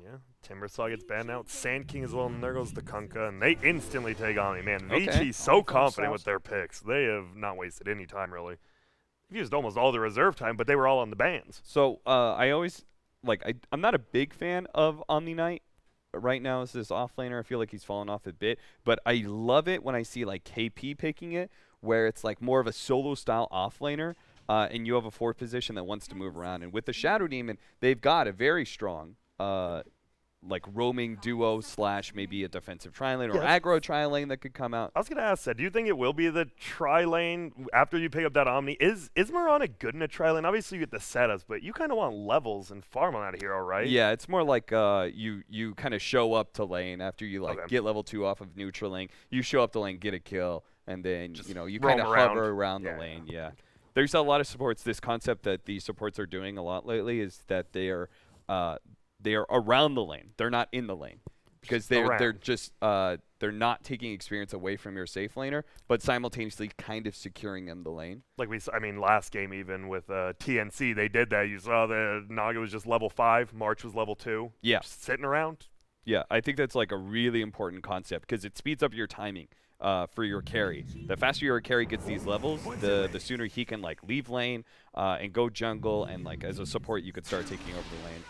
Yeah, Timbersaw gets banned out. Sand King as well, and there goes the Kunkka, and they instantly take Omni. Man, Vici's so confident with their picks. They have not wasted any time, really. They've used almost all the reserve time, but they were all on the bans. So I always, I'm not a big fan of Omni Knight. Right now is this offlaner. I feel like he's fallen off a bit, but I love it when I see like KP picking it, where it's like more of a solo style offlaner, and you have a 4th position that wants to move around. And with the Shadow Demon, they've got a very strong like roaming duo / maybe a defensive tri-lane or aggro tri-lane that could come out. I was going to ask that. Do you think it will be the tri-lane after you pick up that Omni? Is Mirana good in a tri-lane? Obviously, you get the setups, but you kind of want levels and farm on that hero, right? Yeah, it's more like you kind of show up to lane after you get level 2 off of neutral lane. You show up to lane, get a kill, and then just you kind of hover around the lane. Yeah. There's a lot of supports. This concept that these supports are doing a lot lately is that they are around the lane. They're not in the lane because they're just they're not taking experience away from your safe laner, but simultaneously kind of securing in the lane. Like last game even with TNC, they did that. You saw the Naga was just level 5, March was level 2. Yeah, just sitting around. Yeah, I think that's like a really important concept because it speeds up your timing for your carry. The faster your carry gets these levels, the sooner he can like leave lane and go jungle, and like as a support you could start taking over the lane.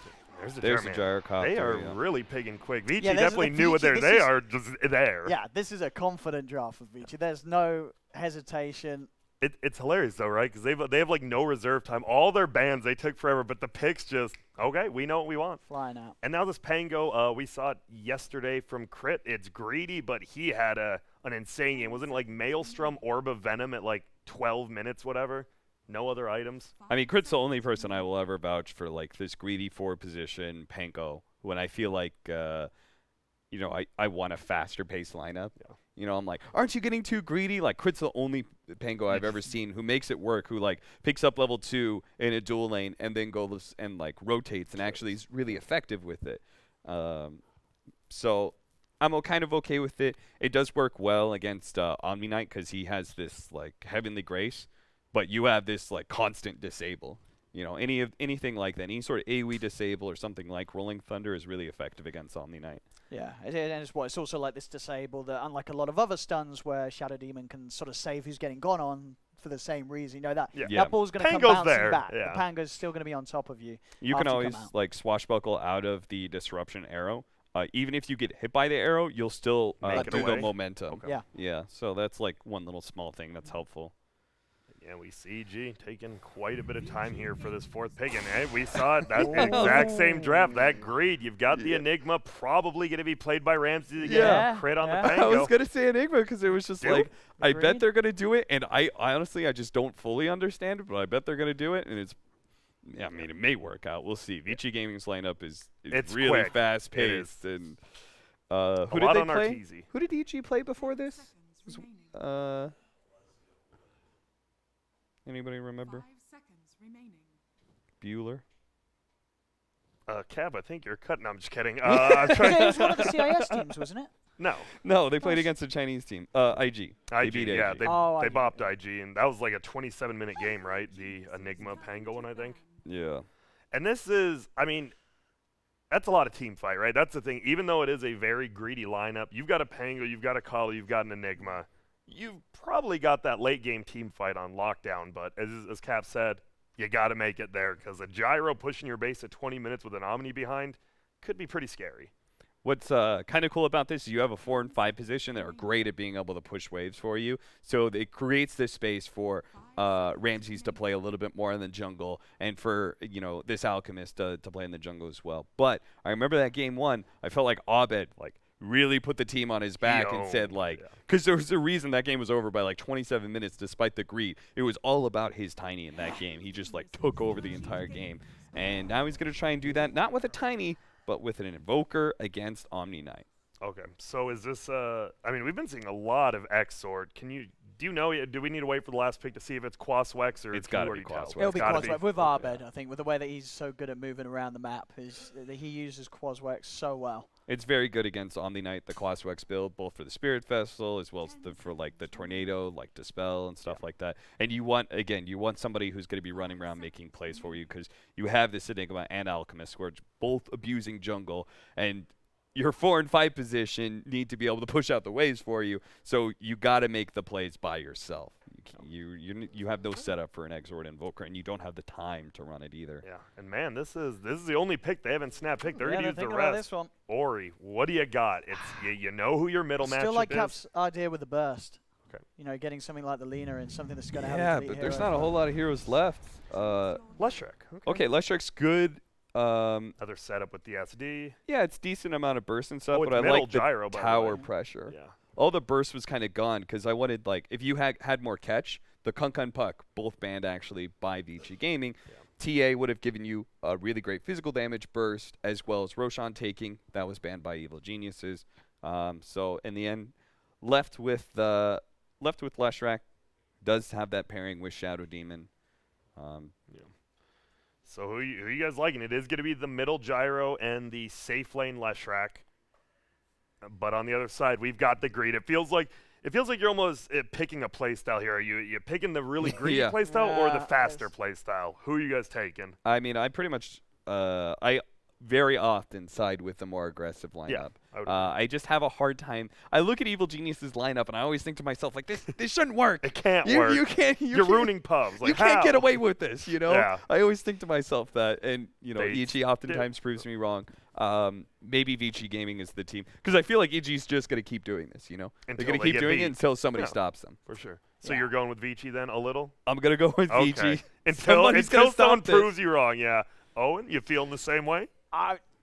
There's a gyrocopter. They are really picking quick. Vici definitely knew what they are just there. Yeah, this is a confident draft with Vici. There's no hesitation. It's hilarious though, right? Because they have like no reserve time. All their bans they took forever, but the picks just okay. We know what we want. Flying out. And now this Pango, we saw it yesterday from Crit. It's greedy, but he had an insane game. Wasn't it like Maelstrom, Orb of Venom at like 12 minutes, whatever? No other items. I mean, Crit's the only person I will ever vouch for like this greedy 4 position Pango when I feel like, I want a faster pace lineup. Yeah. You know, I'm like, aren't you getting too greedy? Like, Crit's the only Pango I've ever seen who makes it work, who like picks up level 2 in a dual lane and then goes and like rotates and actually is really effective with it. So I'm kind of okay with it. It does work well against Omni Knight because he has this like Heavenly Grace. But you have this like constant disable. You know, anything like that, any sort of AoE disable or something like Rolling Thunder is really effective against Omni Knight. Yeah, and it's also like this disable that, unlike a lot of other stuns where Shadow Demon can sort of save who's getting gone on for the same reason. You know that ball's going to come bouncing back. Yeah. The Pango's still going to be on top of you. You can always like swashbuckle out of the disruption arrow. Even if you get hit by the arrow, you'll still do the momentum. Okay. Yeah. So that's like one little small thing that's helpful. Yeah, we see G taking quite a bit of time here for this 4th pick, and we saw it, that exact same draft, that greed. You've got the Enigma probably going to be played by Ramsey to get a crit on the Pango. I was going to say Enigma because it was just like, I bet they're going to do it, and I honestly, I just don't fully understand it, but I bet they're going to do it, and it's, I mean, it may work out. We'll see. Vici Gaming's lineup is really fast-paced, and who did they play? Who did EG play before this? Anybody remember? 5 seconds remaining. Bueller? Cab, I think you're cutting. No, I'm just kidding. It was one of the CIS teams, wasn't it? No, they played against a Chinese team. IG. They beat yeah, IG. they bopped IG, and that was like a 27-minute game, right? The Enigma Pango one, I think. Yeah. And this is, I mean, that's a lot of team fight, right? That's the thing. Even though it is a very greedy lineup, you've got a Pango, you've got a Kali, you've got an Enigma. You've probably got that late game team fight on lockdown, but as Cap said, you got to make it there because a gyro pushing your base at 20 minutes with an Omni behind could be pretty scary. What's kind of cool about this is you have a 4 and 5 position that are great at being able to push waves for you. So it creates this space for Ramses to play a little bit more in the jungle and for this Alchemist to play in the jungle as well. But I remember that game 1, I felt like Abed really put the team on his back and said because there was a reason that game was over by like 27 minutes despite the greed. It was all about his Tiny in that game. He just took over the entire game. And now he's going to try and do that, not with a Tiny, but with an Invoker against Omni Knight. Okay, so is this, I mean, we've been seeing a lot of X-Sword. Can you Do you know? Do we need to wait for the last pick to see if it's Quaswex or it's got to be Quaswex? It'll be Quaswex with Arbed, I think, with the way that he's so good at moving around the map. He uses Quaswex so well. It's very good against Omni Knight, the Quaswex build, both for the Spirit Festival as well as for like the Tornado, like Dispel and stuff like that. And you want somebody who's going to be running around making plays for you, because you have this Enigma and Alchemist who are both abusing jungle, and your 4 and 5 position need to be able to push out the waves for you. So you got to make the plays by yourself. You have no setup for an Exort Invoker, and you don't have the time to run it either. Yeah, and man, this is the only pick they haven't snap picked. They're gonna use the rest. This one. Ori, what do you got? It's you know who your middle matchup is. Still like Cap's idea with the burst. Okay. You know, getting something like the Lina and something that's going to have. Yeah, but there's not a whole lot of heroes left. Leshrac. Okay, Leshrac's good. Another setup with the SD. Yeah, it's decent amount of burst and stuff, but I like the gyro, tower pressure. Yeah. All the burst was kind of gone because I wanted, like, if you had more catch, the Kunkun Puck, both banned actually by Vici Gaming. Yeah. TA would have given you a really great physical damage burst, as well as Roshan taking. That was banned by Evil Geniuses. So in the end, left with Leshrac. Does have that pairing with Shadow Demon. Yeah. So who you guys liking? It is going to be the middle gyro and the safe lane Leshrac. But on the other side, we've got the greed. It feels like you're almost picking a playstyle here. Are you picking the really greedy playstyle or the faster playstyle? Who are you guys taking? I mean, I pretty much I very often side with the more aggressive lineup. Yeah, I just have a hard time. I look at Evil Genius's lineup and I always think to myself, like, this shouldn't work. It can't work. You're ruining pubs. Like, you can't get away with this, you know? Yeah. I always think to myself that, and you know, EG oftentimes proves me wrong. Maybe Vici Gaming is the team, because I feel like EG's just going to keep doing this, you know? They're going to keep doing it until somebody stops them. For sure. So you're going with Vici then a little? I'm going to go with Vici. Until someone proves you wrong, yeah. Owen, you feeling the same way?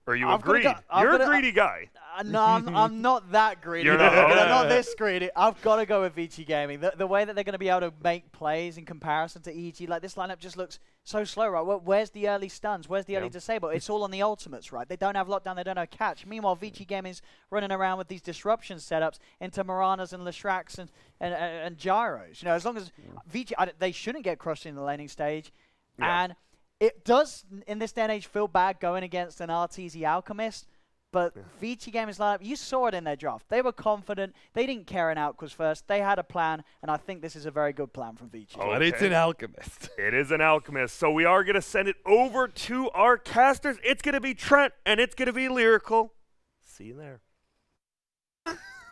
Or you agree? You're a greedy guy. No, I'm not that greedy. I'm not this greedy. I've got to go with Vici Gaming. The way that they're going to be able to make plays in comparison to EG, like this lineup just looks so slow, right? Where's the early stuns? Where's the early disable? It's all on the ultimates, right? They don't have lockdown. They don't have catch. Meanwhile, Vici Gaming's running around with these disruption setups into Miranas and Leshracs and gyros. You know, as long as Vici, they shouldn't get crushed in the laning stage, and it does, in this day and age, feel bad going against an RTZ Alchemist, but Vici Gaming's lineup, you saw it in their draft. They were confident. They didn't care an Alk was first. They had a plan, and I think this is a very good plan from Vici. But it's an Alchemist. It is an Alchemist, so we are going to send it over to our casters. It's going to be Trent, and it's going to be Lyrical. See you there.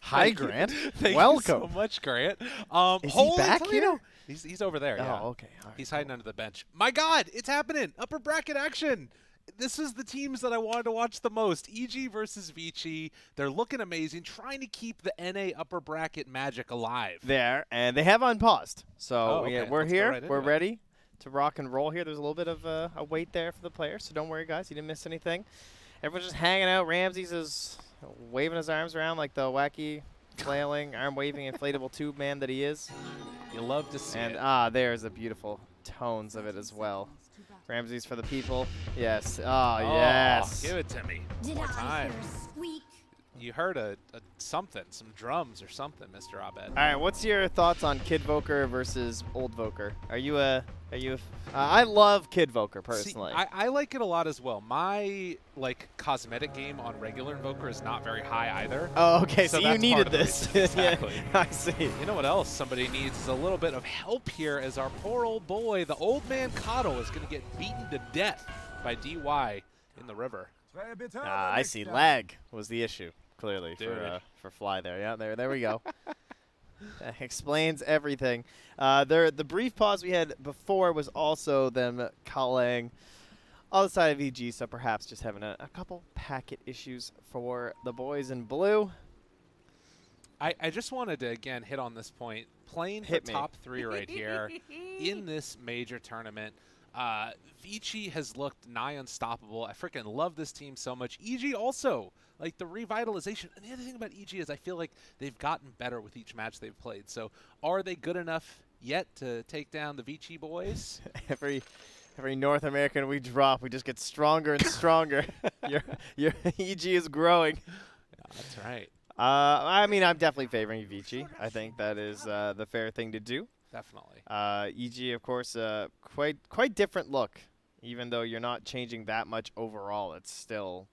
Hi, Grant. Welcome. Thank you so much, Grant. Is he back here? He's over there, yeah. Oh, okay. All right, he's hiding under the bench. My God, it's happening. Upper bracket action. This is the teams that I wanted to watch the most. EG versus Vici. They're looking amazing, trying to keep the NA upper bracket magic alive. And they have unpaused. So we're here. We're ready to rock and roll here. There's a little bit of a wait there for the players, so don't worry, guys. You didn't miss anything. Everyone's just hanging out. Ramses is waving his arms around like the wacky, flailing, arm-waving, inflatable tube man that he is. You love to see it. And there's the beautiful tones of it as well. Ramses for the people. Yes. Oh, yes. Give it to me. One more time. You heard something, some drums or something, Mr. Abed. All right, what's your thoughts on Kid Voker versus Old Voker? I love Kid Voker personally. See, I like it a lot as well. My cosmetic game on regular Invoker is not very high either. Oh, okay. So you needed this. Exactly. Yeah, I see. You know what else somebody needs is a little bit of help here, as our poor old boy, the old man Coddle, is going to get beaten to death by DY in the river. I see. Lag was the issue. Clearly for Fly there. Yeah, there we go. That explains everything. The brief pause we had before was also them calling on the side of EG, so perhaps just having a couple packet issues for the boys in blue. I just wanted to, again, hit on this point. Playing the top 3 right here in this major tournament. Vici has looked nigh unstoppable. I freaking love this team so much. EG also, like the revitalization. And the other thing about EG is I feel like they've gotten better with each match they've played. So are they good enough yet to take down the Vici boys? Every North American we drop, we just get stronger and stronger. your EG is growing. Yeah, that's right. I mean, I'm definitely favoring Vici. I think that is the fair thing to do. Definitely. EG, of course, quite different look. Even though you're not changing that much overall, it's still,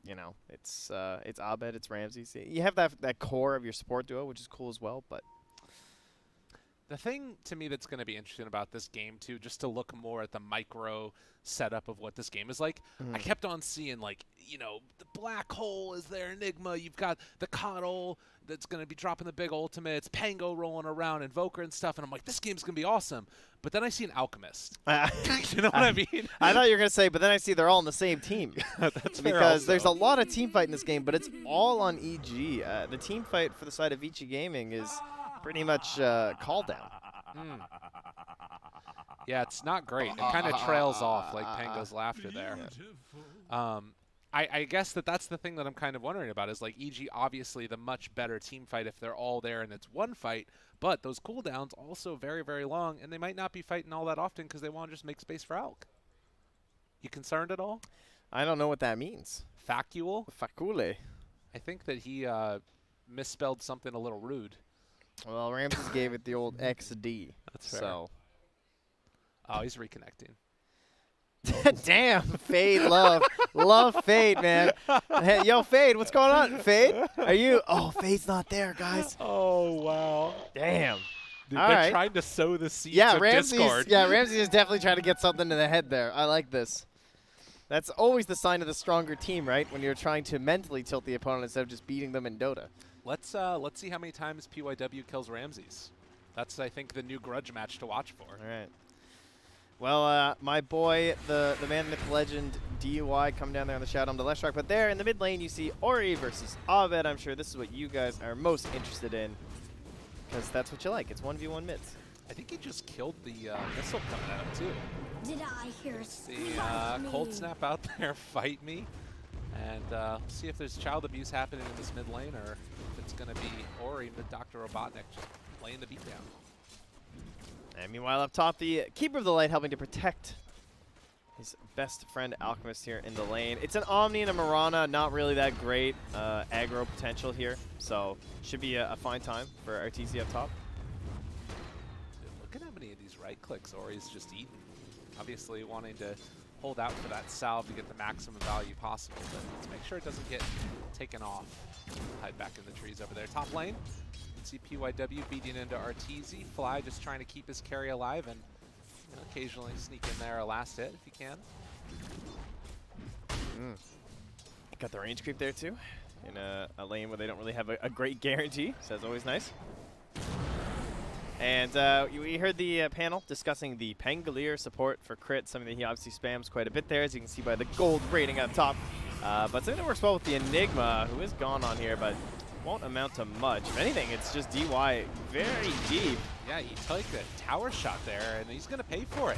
you know, it's Abed, it's Ramses. You have that core of your support duo, which is cool as well. But the thing to me that's going to be interesting about this game too, just to look more at the micro setup of what this game is like, I kept on seeing, like, you know, the black hole is there, Enigma, you've got the Coddle that's going to be dropping the big ultimates, Pango rolling around, Invoker and stuff, and I'm like, this game's going to be awesome. But then I see an Alchemist. You know what I mean? I thought you were going to say, but then I see they're all on the same team. That's because there's a lot of team fight in this game, but it's all on EG. The team fight for the side of Vici Gaming is pretty much called down. Yeah, it's not great. It kind of trails off like Pango's laughter there. I guess that's the thing that I'm kind of wondering about is, like, EG obviously the much better team fight if they're all there and it's one fight, but those cooldowns also very, very long, and they might not be fighting all that often because they want to just make space for Alk. You concerned at all? I don't know what that means. Facule? Facule. I think that he misspelled something a little rude. Well, Ramses gave it the old XD. That's fair. So. Oh, he's reconnecting. Damn, Fade, love Fade, man. Hey, yo, Fade, what's going on? Fade, are you? Oh, Fade's not there, guys. Oh, wow. Damn. They're trying to sow the seeds of Ramses, discord. Yeah, Ramses is definitely trying to get something to the head there. I like this. That's always the sign of the stronger team, right? When you're trying to mentally tilt the opponent instead of just beating them in Dota. Let's see how many times PYW kills Ramses. That's, I think, the new grudge match to watch for. All right. Well, my boy, the man, myth, legend, DUI, come down there on the Shadow on the left track. But there in the mid lane, you see Ori versus Abed. I'm sure this is what you guys are most interested in, because that's what you like. It's 1v1 mids. I think he just killed the missile coming at him, too. Did I hear the Cold Snap out there, fight me. And see if there's child abuse happening in this mid lane, or if it's going to be Ori with Dr. Robotnik just laying the beat down. And meanwhile, up top, the Keeper of the Light helping to protect his best friend Alchemist here in the lane. It's an Omni and a Mirana, not really that great aggro potential here, so should be a fine time for RTZ up top. Dude, look at how many of these right clicks Ori's just eaten. Obviously wanting to hold out for that salve to get the maximum value possible, but let's make sure it doesn't get taken off. Hide back in the trees over there. Top lane. See PYW beating into RTZ. Fly just trying to keep his carry alive and, you know, occasionally sneak in there a last hit if you can. Got the range creep there too, in a lane where they don't really have a great guarantee, so that's always nice. And we heard the panel discussing the Pangolier support for crit, something that he obviously spams quite a bit there, as you can see by the gold rating up top. But something that works well with the Enigma, who is gone on here, but won't amount to much. If anything, it's just DY very deep. Yeah, he took a tower shot there, and he's going to pay for it.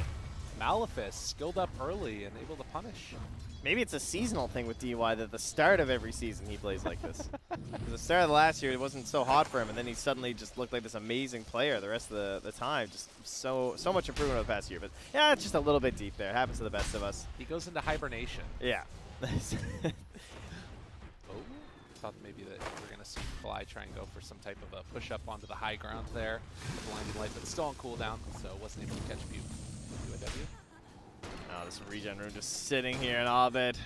Malefice skilled up early and able to punish. Maybe it's a seasonal thing with DY that at the start of every season he plays like this. Because the start of the last year, it wasn't so hot for him, and then he suddenly just looked like this amazing player the rest of the time. Just so much improvement over the past year. But yeah, it's just a little bit deep there. It happens to the best of us. He goes into hibernation. Yeah. Thought maybe that we're going to see Fly try and go for some type of a push-up onto the high ground there. The blinding light, but still on cooldown, so wasn't able to catch PYW. Oh, this regen room just sitting here in Abed.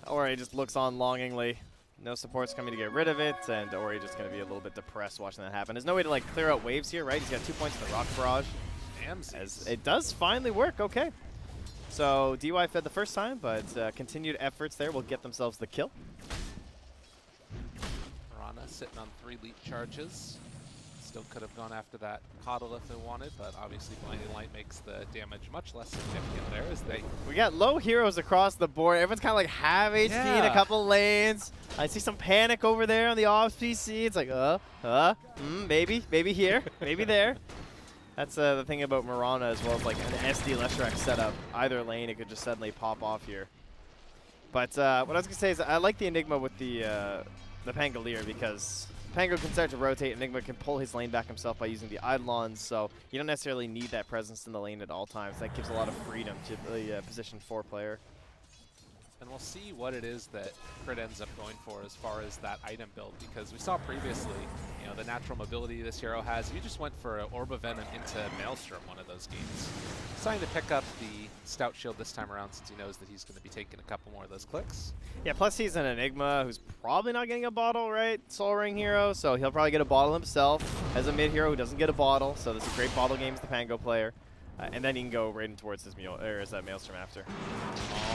Ori just looks on longingly. No support's coming to get rid of it, and Ori just going to be a little bit depressed watching that happen. There's no way to, like, clear out waves here, right? He's got 2 points in the Rock Barrage. Damn, as it does finally work, okay. So DY fed the first time, but continued efforts there will get themselves the kill. Sitting on 3 leap charges. Still could have gone after that Coddle if they wanted, but obviously Blinding Light makes the damage much less significant there as they... We got low heroes across the board. Everyone's kind of like half HP in a couple lanes. I see some panic over there on the ops PC. It's like, maybe here, maybe there. That's the thing about Mirana as well as like an SD Leshrac setup. Either lane, it could just suddenly pop off here. But what I was going to say is I like the Enigma with the Pangolier, because Pango can start to rotate. Enigma can pull his lane back himself by using the Eidolons, so you don't necessarily need that presence in the lane at all times. That gives a lot of freedom to the position 4 player. And we'll see what it is that Crit ends up going for as far as that item build, because we saw previously, you know, the natural mobility this hero has. He just went for an Orb of Venom into Maelstrom one of those games. Deciding to pick up the Stout Shield this time around since he knows that he's going to be taking a couple more of those clicks. Yeah, plus he's an Enigma who's probably not getting a bottle, right? Soul Ring hero, so he'll probably get a bottle himself as a mid hero who doesn't get a bottle, so this is a great bottle game as the Pango player. And then he can go right in towards his Maelstrom after.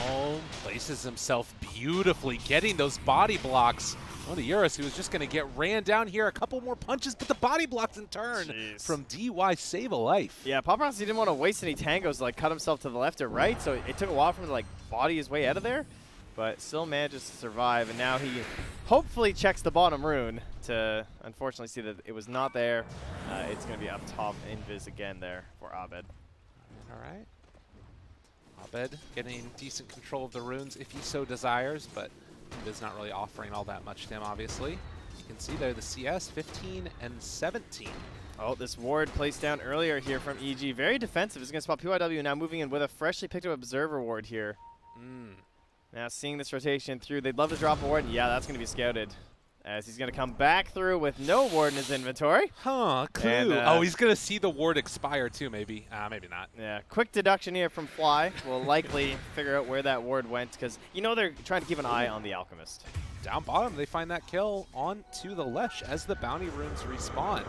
Oh, places himself beautifully, getting those body blocks. Well, the Eurus, who was just going to get ran down here, a couple more punches, but the body blocks in turn from DY save a life. Yeah, Paparazzi didn't want to waste any tangos to like cut himself to the left or right, so it took a while for him to like body his way out of there, but still manages to survive. And now he hopefully checks the bottom rune to unfortunately see that it was not there. It's going to be up top invis again there for Abed. All right. Abed getting decent control of the runes if he so desires, but is not really offering all that much to him, obviously. You can see there the CS 15 and 17. Oh, this ward placed down earlier here from EG. Very defensive. Is going to spot PYW now moving in with a freshly picked up Observer ward here. Now seeing this rotation through, they'd love to drop a ward. Yeah, that's going to be scouted. As he's going to come back through with no ward in his inventory. Huh, clue. And, oh, he's going to see the ward expire too, maybe. Maybe not. Yeah, quick deduction here from Fly. We'll likely figure out where that ward went, because you know they're trying to keep an eye on the Alchemist. Down bottom, they find that kill onto the Lesh as the bounty runes respawn.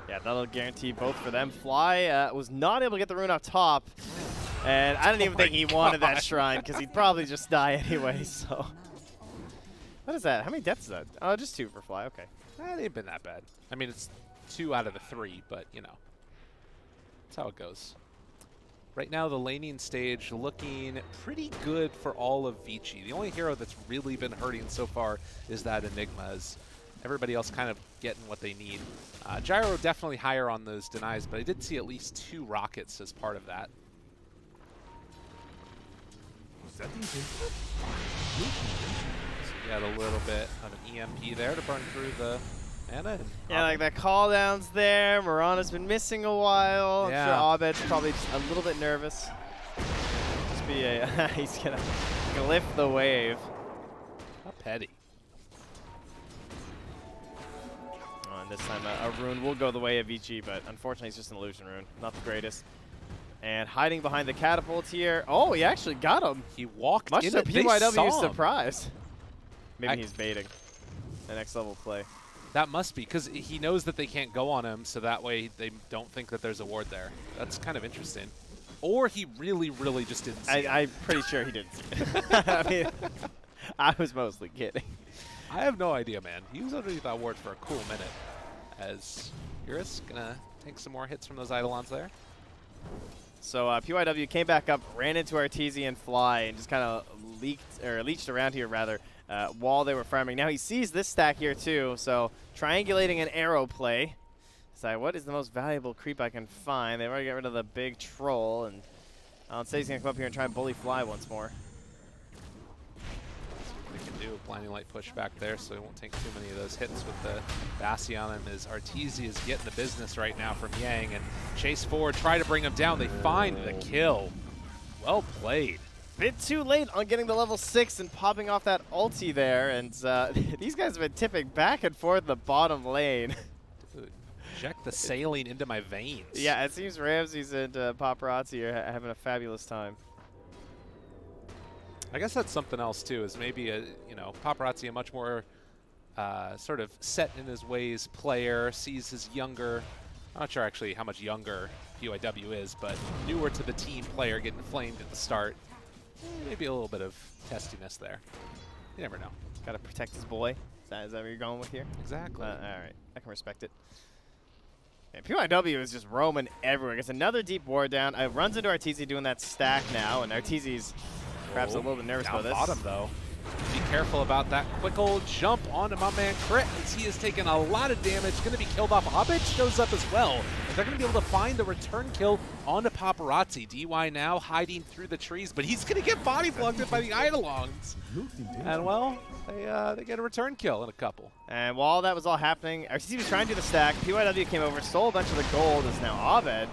Yeah, that'll guarantee both for them. Fly was not able to get the rune up top, and I don't even think he wanted that shrine, because he'd probably just die anyway, so... What is that? How many deaths is that? Oh, just 2 for Fly. Okay. It ain't been that bad. I mean, it's 2 out of the 3, but, you know. That's how it goes. Right now, the laning stage looking pretty good for all of Vici. The only hero that's really been hurting so far is that Enigma, as everybody else kind of getting what they need. Gyro definitely higher on those denies, but I did see at least 2 rockets as part of that. Got a little bit of an EMP there to burn through the mana. Yeah, like that call down's there. Morana's been missing a while. Yeah. I'm sure Abed's probably just a little bit nervous. Just be a he's gonna glyph the wave. How petty. Oh, and this time a rune will go the way of Vici, but unfortunately it's just an illusion rune. Not the greatest. And hiding behind the catapult here. Oh, he actually got him. He walked much in to it. PYW's surprise. Maybe he's baiting the next level play. That must be, because he knows that they can't go on him, so that way they don't think that there's a ward there. That's kind of interesting. Or he really, really just didn't see it. I'm pretty sure he didn't see it. I mean, I was mostly kidding. I have no idea, man. He was underneath that ward for a cool minute. As Eurus gonna take some more hits from those Eidolons there. So PYW came back up, ran into Artesian Fly, and just kind of leached around here, rather, while they were farming. Now he sees this stack here, too, so triangulating an arrow play. Decide what is the most valuable creep I can find. They've already got rid of the big troll, and Alan says he's going to come up here and try and bully Fly once more. They can do a blinding light push back there, so he won't take too many of those hits with the Bastion on him, as Arteezy is getting the business right now from Yang, and chase forward, try to bring him down. They find the kill. Well played. Bit too late on getting the level 6 and popping off that ulti there, and these guys have been tipping back and forth the bottom lane. Dude, inject the saline into my veins. Yeah, it seems Ramses and Paparazzi are having a fabulous time. I guess that's something else too. Is maybe Paparazzi a much more sort of set in his ways player, sees his younger. I'm not sure actually how much younger PYW is, but newer to the team player getting flamed at the start. Maybe a little bit of testiness there. You never know. Got to protect his boy. Is that where you're going with here? Exactly. All right, I can respect it. And PYW is just roaming everywhere. Gets another deep ward down. Runs into Arteezy doing that stack now, and Arteezy's perhaps a little bit nervous about this. Down bottom, though. Be careful about that quick old jump onto my man Crit, as he has taken a lot of damage. Going to be killed off. Abed shows up as well. And they're going to be able to find the return kill onto Paparazzi. DY now hiding through the trees, but he's going to get body plugged by the Eidolons. And, well, they get a return kill in a couple. And while that was all happening, RCC was trying to do the stack. PYW came over, stole a bunch of the gold. Is now Abed.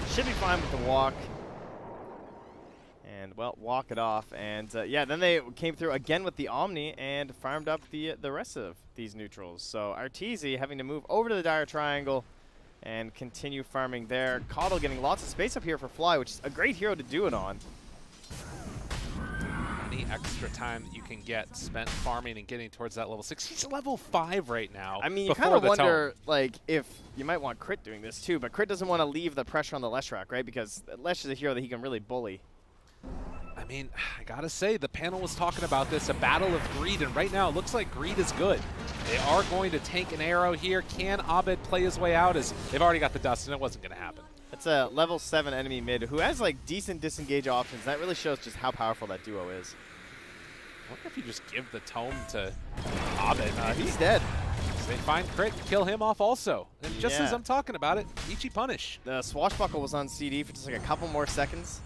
Should be fine with the walk. And well, walk it off. And, yeah, then they came through again with the Omni and farmed up the rest of these neutrals. So Arteezy having to move over to the Dire Triangle and continue farming there. Coddle getting lots of space up here for Fly, which is a great hero to do it on. Any extra time that you can get spent farming and getting towards that level 6. He's level 5 right now. I mean, you kind of wonder, like, if you might want Crit doing this too, but Crit doesn't want to leave the pressure on the Leshrac, right? Because Lesh is a hero that he can really bully. I mean, I gotta say, the panel was talking about this, a battle of greed, and right now it looks like greed is good. They are going to tank an arrow here. Can Abed play his way out? As they've already got the dust, and it wasn't going to happen. It's a level 7 enemy mid who has like decent disengage options. That really shows just how powerful that duo is. I wonder if you just give the tome to Abed. He's dead. So they find Crit and kill him off also. And just as I'm talking about it, Vici punish. The Swashbuckle was on CD for just like a couple more seconds.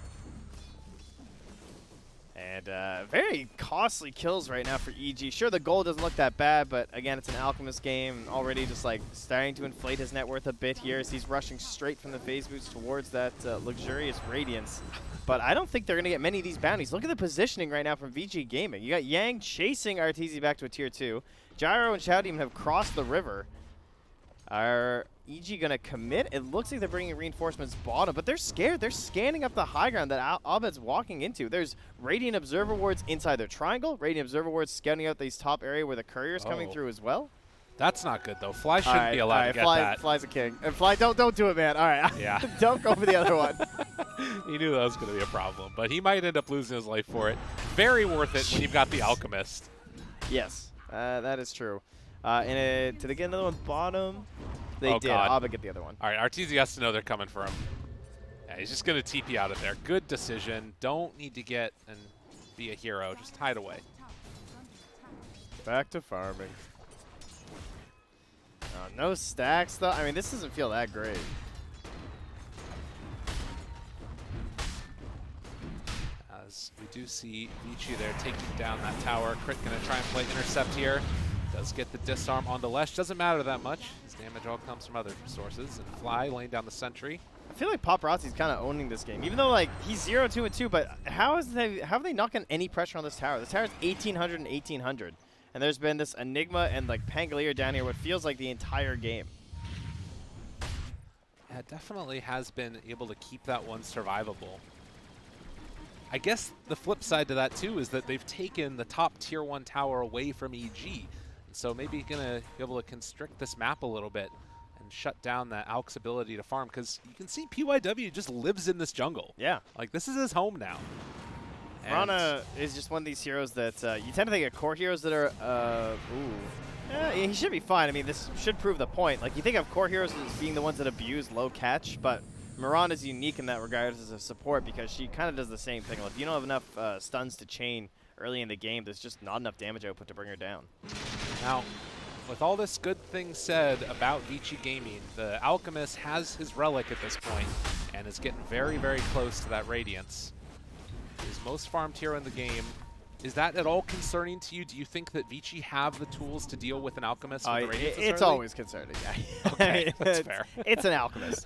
And very costly kills right now for EG. Sure, the gold doesn't look that bad, but again, it's an Alchemist game. Already just like starting to inflate his net worth a bit here as he's rushing straight from the phase boost towards that luxurious Radiance. But I don't think they're going to get many of these bounties. Look at the positioning right now from VG Gaming. You got Yang chasing Arteezy back to a tier 2. Gyro and Shao Demon have crossed the river. Are EG going to commit? It looks like they're bringing reinforcements bottom, but they're scared. They're scanning up the high ground that Abed's walking into. There's Radiant Observer Wards inside their triangle. Radiant Observer Wards scouting out these top area where the courier's coming through as well. That's not good, though. Fly shouldn't be allowed to get that. Fly's a king. And Fly, don't do it, man. All right. Yeah. Don't go for the other one. He knew that was going to be a problem, but he might end up losing his life for it. Very worth it when you've got the Alchemist. Yes, that is true. Did they get another one bottom? They did. God. Abed get the other one. All right, Arteezy has to know they're coming for him. Yeah, he's just going to TP out of there. Good decision. Don't need to get and be a hero. Just hide away. Back to farming. No stacks, though. I mean, this doesn't feel that great. As we do see Vici there taking down that tower. Crit going to try and play intercept here. Does get the disarm on the Lesh. Doesn't matter that much. His damage all comes from other sources. And Fly laying down the sentry. I feel like Paparazzi's kind of owning this game. Even though, like, he's 0-2-2, but how have they not gotten any pressure on this tower? This tower is 1,800 and 1,800. And there's been this Enigma and, like, Pangolier down here what feels like the entire game. Yeah, it definitely has been able to keep that one survivable. I guess the flip side to that, too, is that they've taken the top tier 1 tower away from EG. So maybe going to be able to constrict this map a little bit and shut down that Alk's ability to farm. Because you can see PYW just lives in this jungle. Yeah. Like, this is his home now. Rana is just one of these heroes that you tend to think of core heroes that are, yeah, he should be fine. I mean, this should prove the point. Like, you think of core heroes as being the ones that abuse low catch, but Mirana is unique in that regard as a support because she kind of does the same thing. Like, if you don't have enough stuns to chain early in the game, there's just not enough damage output to bring her down. Now, with all this good thing said about Vici Gaming, the Alchemist has his relic at this point and is getting very, very close to that Radiance. His most farmed hero in the game. Is that at all concerning to you? Do you think that Vici have the tools to deal with an Alchemist with the Radiance? It's always concerning, yeah. Okay, that's fair. It's an Alchemist.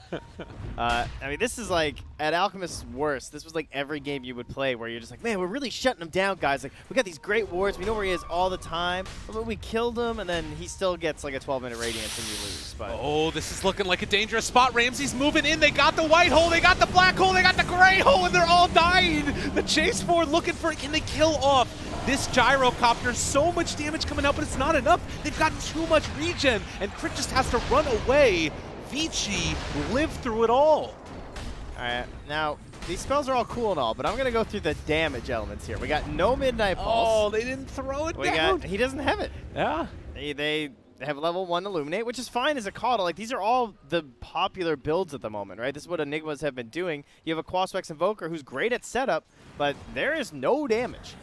I mean, this is like, at Alchemist's worst, this was like every game you would play where you're just like, man, we're really shutting him down, guys. Like, we got these great wards. We know where he is all the time. But we killed him, and then he still gets like a 12-minute Radiance and you lose. But oh, this is looking like a dangerous spot. Ramsey's moving in. They got the white hole. They got the black hole. They got the gray hole, and they're all dying. The chase forward looking for it. Can they kill off this gyrocopter? So much damage coming out, but it's not enough. They've got too much regen, and Crit just has to run away. Vici lived through it all. All right, now, these spells are all cool and all, but I'm going to go through the damage elements here. We got no Midnight Pulse. Oh, they didn't throw it down. He doesn't have it. Yeah. They have level 1 Illuminate, which is fine as a Coddle. Like, these are all the popular builds at the moment, right? This is what Enigmas have been doing. You have a Quaspex Invoker who's great at setup, but there is no damage.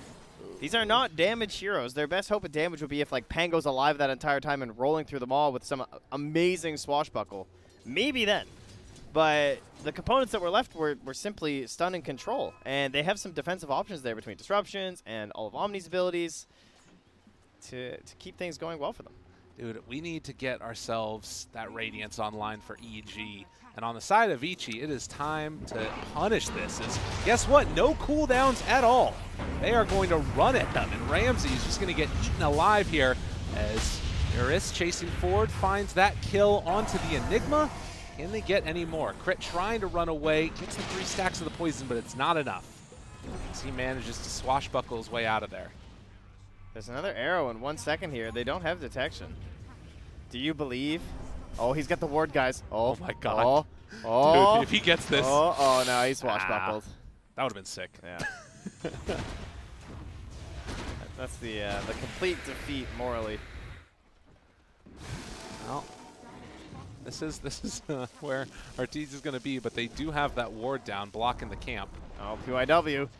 These are not damage heroes. Their best hope of damage would be if, like, Pango's alive that entire time and rolling through them all with some amazing swashbuckle. Maybe then. But the components that were left were simply stun and control. And they have some defensive options there between disruptions and all of Omni's abilities to keep things going well for them. Dude, we need to get ourselves that Radiance online for EG. And on the side of Vici, it is time to punish this. Guess what? No cooldowns at all. They are going to run at them, and Ramsey is just going to get eaten alive here as Iris chasing forward finds that kill onto the Enigma. Can they get any more? Crit trying to run away, gets the 3 stacks of the poison, but it's not enough as he manages to swashbuckle his way out of there. There's another arrow in 1 second here. They don't have detection. Do you believe? Oh, he's got the ward, guys. Oh, my God. Oh. Dude, if he gets this. Oh, no, he's swashbuckled. That would have been sick. Yeah. That's the complete defeat morally. Well, this is where Arteez is going to be, but they do have that ward down blocking the camp. Oh, PYW.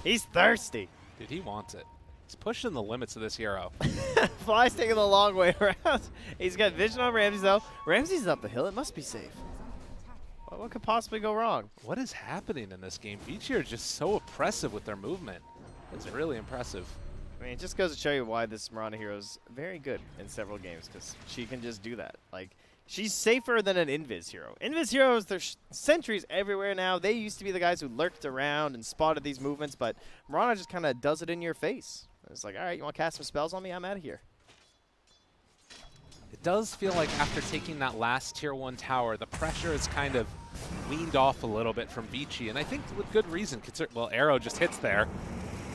He's thirsty. Dude, he wants it. He's pushing the limits of this hero. Fly's taking the long way around. He's got vision on Ramsey, though. Ramsey's up the hill. It must be safe. What could possibly go wrong? What is happening in this game? Vici are just so oppressive with their movement. It's really impressive. I mean, it just goes to show you why this Mirana hero is very good in several games, because she can just do that. Like, she's safer than an Invis hero. Invis heroes, there's sentries everywhere now. They used to be the guys who lurked around and spotted these movements, but Mirana just kind of does it in your face. It's like, all right, you want to cast some spells on me? I'm out of here. It does feel like after taking that last Tier 1 tower, the pressure is kind of weaned off a little bit from Vici, and I think with good reason. Well, arrow just hits there.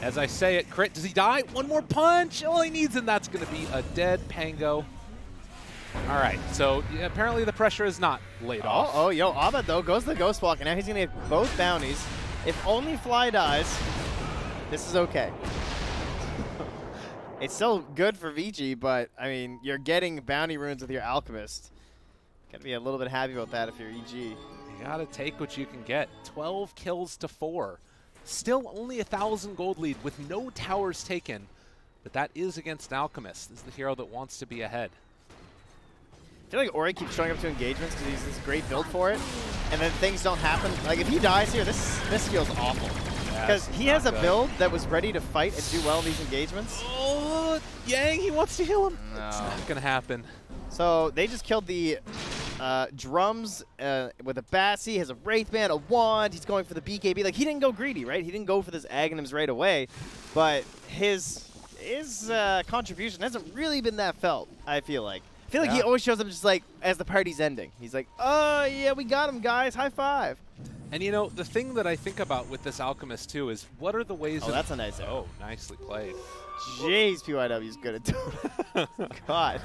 As I say it, crit, does he die? One more punch, all he needs, and that's going to be a dead Pango. All right, so yeah, apparently the pressure is not laid off. Oh, yo, Abba, though, goes the Ghost Walk, and now he's going to get both bounties. If only Fly dies, this is okay. It's still good for Vici, but, I mean, you're getting bounty runes with your Alchemist. Got to be a little bit happy about that if you're EG. You got to take what you can get. 12 kills to 4. Still only 1,000 gold lead with no towers taken. But that is against Alchemist. This is the hero that wants to be ahead. I feel like Ori keeps showing up to engagements because he's this great build for it, and then things don't happen. Like, if he dies here, this feels awful. Because he has a build that was ready to fight and do well in these engagements. Oh, Yang, he wants to heal him. No. It's not going to happen. So they just killed the drums with a Batsy, has a Wraithband, a Wand. He's going for the BKB. Like, he didn't go greedy, right? He didn't go for this Aghanims right away. But his contribution hasn't really been that felt, I feel like. I feel like he always shows up just like as the party's ending. He's like, oh, yeah, we got him, guys. High five. And, you know, the thing that I think about with this Alchemist, too, is what are the ways Oh, that's a nice arrow. Oh, nicely played. Jeez, PYW's good at doing it. God.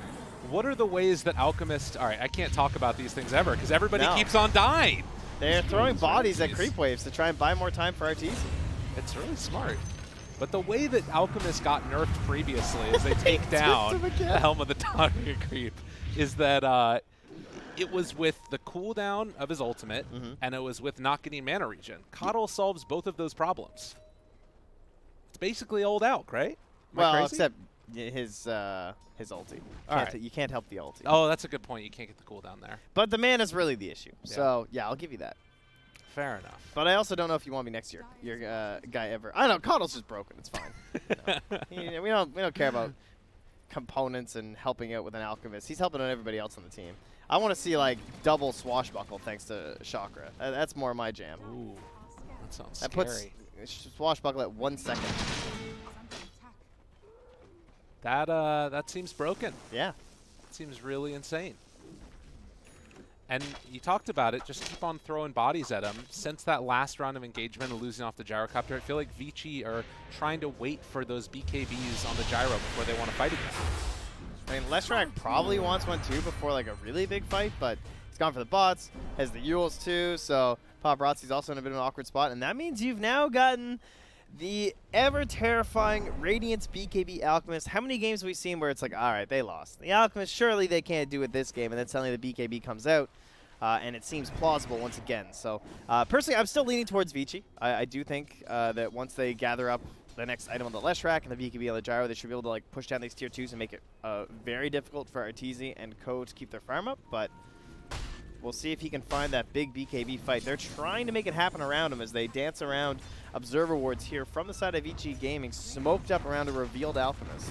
What are the ways that Alchemist... All right, I can't talk about these things ever because everybody No. keeps on dying. They're throwing bodies at creep waves to try and buy more time for Arteez. It's really smart. But the way that Alchemist got nerfed previously as they take down the Helm of the Target Creep is that it was with the cooldown of his ultimate and it was with not getting mana regen. Coddle solves both of those problems. It's basically old Alk, right? Am I Well, crazy? except his ulti. You can't help the ulti. Oh, that's a good point. You can't get the cooldown there. But the mana's really the issue. So, yeah, I'll give you that. Fair enough. But I also don't know if you want me next year. Your guy ever. I don't know. Coddle's just broken. It's fine. We don't care about components and helping out with an Alchemist. He's helping out everybody else on the team. I want to see like double swashbuckle thanks to Chakra. That's more my jam. Ooh, that sounds That scary. puts swashbuckle at 1 second. That seems broken. Yeah. It seems really insane. And you talked about it, just keep on throwing bodies at him. Since that last round of engagement and losing off the gyrocopter, I feel like Vici are trying to wait for those BKBs on the gyro before they want to fight again. I mean, Leshrac probably wants one too before like a really big fight, but he's gone for the bots, has the Yules too, so Paparazzi's also in a bit of an awkward spot, and that means you've now gotten the ever-terrifying Radiance BKB Alchemist. How many games have we seen where it's like, all right, they lost. The Alchemist, surely they can't do it this game, and then suddenly the BKB comes out, and it seems plausible once again. So, personally, I'm still leaning towards Vici. I do think that once they gather up the next item on the Leshrac and the BKB on the gyro, they should be able to like push down these tier 2s and make it very difficult for Arteezy and Co to keep their farm up, but we'll see if he can find that big BKB fight. They're trying to make it happen around him as they dance around observer wards here from the side of Vici Gaming, smoked up around a revealed Alchemist.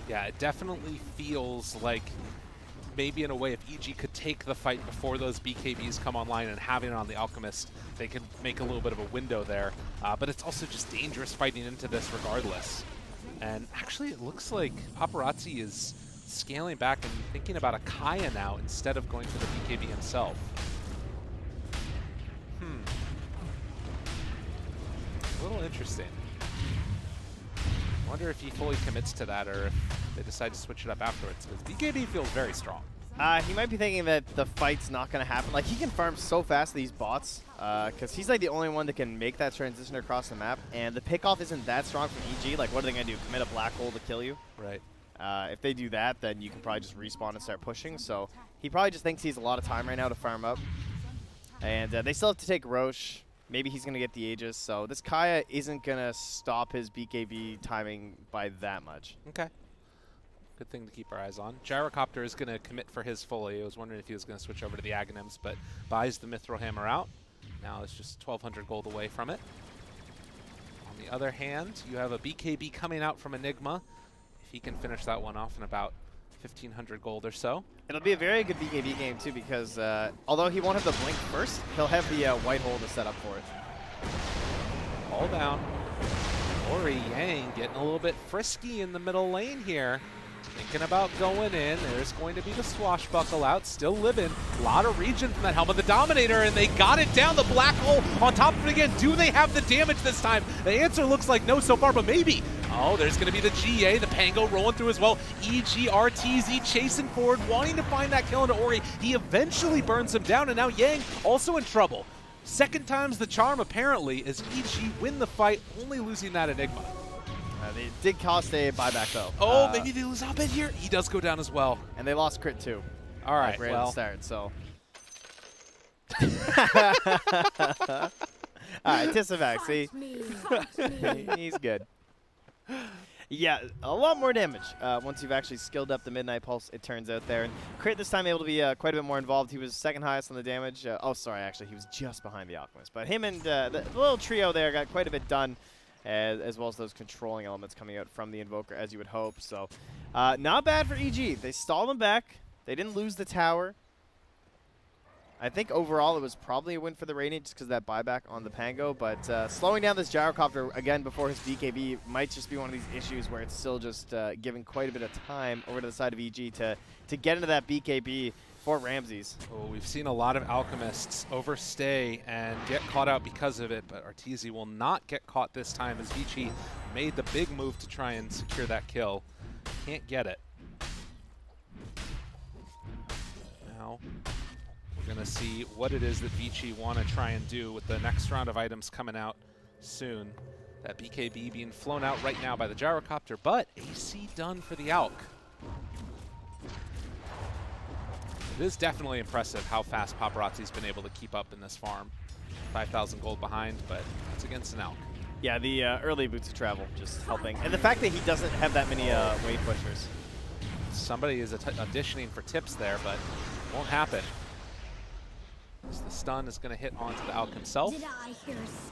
Yeah, it definitely feels like maybe in a way if EG could take the fight before those BKBs come online and having it on the Alchemist, they could make a little bit of a window there. But it's also just dangerous fighting into this regardless. And actually it looks like Paparazzi is scaling back and thinking about a Kaya now instead of going for the BKB himself. A little interesting. I wonder if he fully commits to that or if they decide to switch it up afterwards, because BKB feels very strong. He might be thinking that the fight's not going to happen. Like, he can farm so fast these bots, because he's like the only one that can make that transition across the map, and the pickoff isn't that strong from EG. Like, what are they going to do, commit a black hole to kill you? Right. If they do that, then you can probably just respawn and start pushing. So he probably just thinks he has a lot of time right now to farm up. And they still have to take Roche. Maybe he's going to get the Aegis. So this Kaya isn't going to stop his BKB timing by that much. Okay. Good thing to keep our eyes on. Gyrocopter is going to commit for his fully. I was wondering if he was going to switch over to the Aghanims, but buys the Mithril Hammer out. Now it's just 1,200 gold away from it. On the other hand, you have a BKB coming out from Enigma. If he can finish that one off in about 1,500 gold or so. It'll be a very good BKB game, too, because although he won't have the blink first, he'll have the white hole to set up for it. All down. Ori Yang getting a little bit frisky in the middle lane here. Thinking about going in. There's going to be the swashbuckle out. Still living. A lot of regen from that Helmet of the Dominator, and they got it down. The black hole on top of it again. Do they have the damage this time? The answer looks like no so far, but maybe. Oh, there's going to be the GA, the Pango rolling through as well. EG, RTZ chasing forward, wanting to find that kill into Ori. He eventually burns him down, and now Yang also in trouble. Second time's the charm, apparently, as EG win the fight, only losing that Enigma. They did cost a buyback, though. Oh, maybe they lose Abed here. He does go down as well. And they lost crit, too. All right, right at the start, so. All right, Tisavac, see? He's good. Yeah, a lot more damage once you've actually skilled up the Midnight Pulse, it turns out there. And Crit this time able to be quite a bit more involved. He was second highest on the damage. Oh, sorry, actually, he was just behind the Alchemist. But him and the little trio there got quite a bit done, as well as those controlling elements coming out from the Invoker, as you would hope. So, not bad for EG. They stalled him back. They didn't lose the tower. I think overall it was probably a win for the Radiant just because of that buyback on the Pango, but slowing down this Gyrocopter again before his BKB might just be one of these issues where it's still just giving quite a bit of time over to the side of EG to get into that BKB for Ramses. Oh, we've seen a lot of Alchemists overstay and get caught out because of it, but Arteezy will not get caught this time as Vici made the big move to try and secure that kill. Can't get it. Now we're going to see what it is that Vici want to try and do with the next round of items coming out soon. That BKB being flown out right now by the Gyrocopter, but AC done for the Alk. It is definitely impressive how fast Paparazzi's been able to keep up in this farm. 5,000 gold behind, but it's against an Alk. Yeah, the early boots of travel just helping. And the fact that he doesn't have that many wave pushers. Somebody is auditioning for tips there, but it won't happen. The stun is going to hit onto the Alk himself.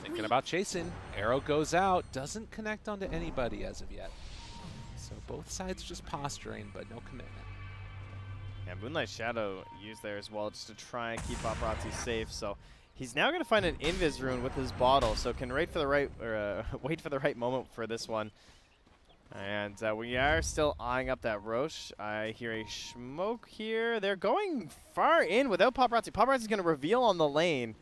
Thinking about chasing. Arrow goes out. Doesn't connect onto anybody as of yet. So both sides just posturing, but no commitment. Yeah, Moonlight Shadow used there as well just to try and keep Paparazzi safe. So he's now going to find an Invis rune with his bottle, so can wait for the right moment for this one. And we are still eyeing up that Roche. I hear a smoke here. They're going far in without Paparazzi. Paparazzi's going to reveal on the lane.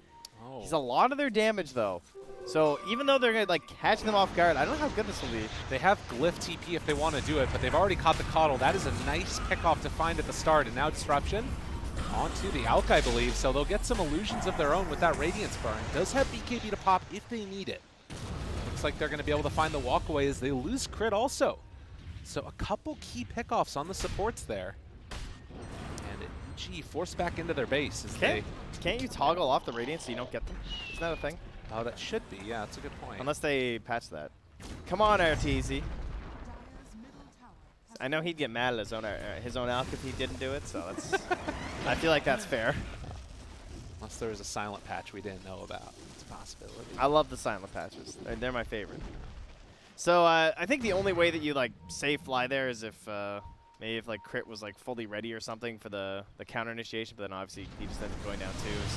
Oh. He's a lot of their damage, though. So even though they're going to catch them off guard, I don't know how good this will be. They have Glyph TP if they want to do it, but they've already caught the Coddle. That is a nice pick-off to find at the start. And now Disruption onto the Alk, I believe. So they'll get some illusions of their own with that Radiance burn. Does have BKB to pop if they need it. Looks like they're going to be able to find the walkaway as they lose crit also. So a couple key pickoffs on the supports there. And EG forced back into their base. As Can't you toggle off the Radiance so you don't get them? Isn't that a thing? Oh, that should be. Yeah, that's a good point. Unless they patch that. Come on, Arteezy. I know he'd get mad at his own Alk if he didn't do it, so that's I feel like that's fair. Unless there was a silent patch we didn't know about. It's a possibility. I love the silent patches. They're my favorite. So I think the only way that you like save fly there is if Maybe if like Crit was like fully ready or something for the counter initiation, but then obviously he just ends up going down too.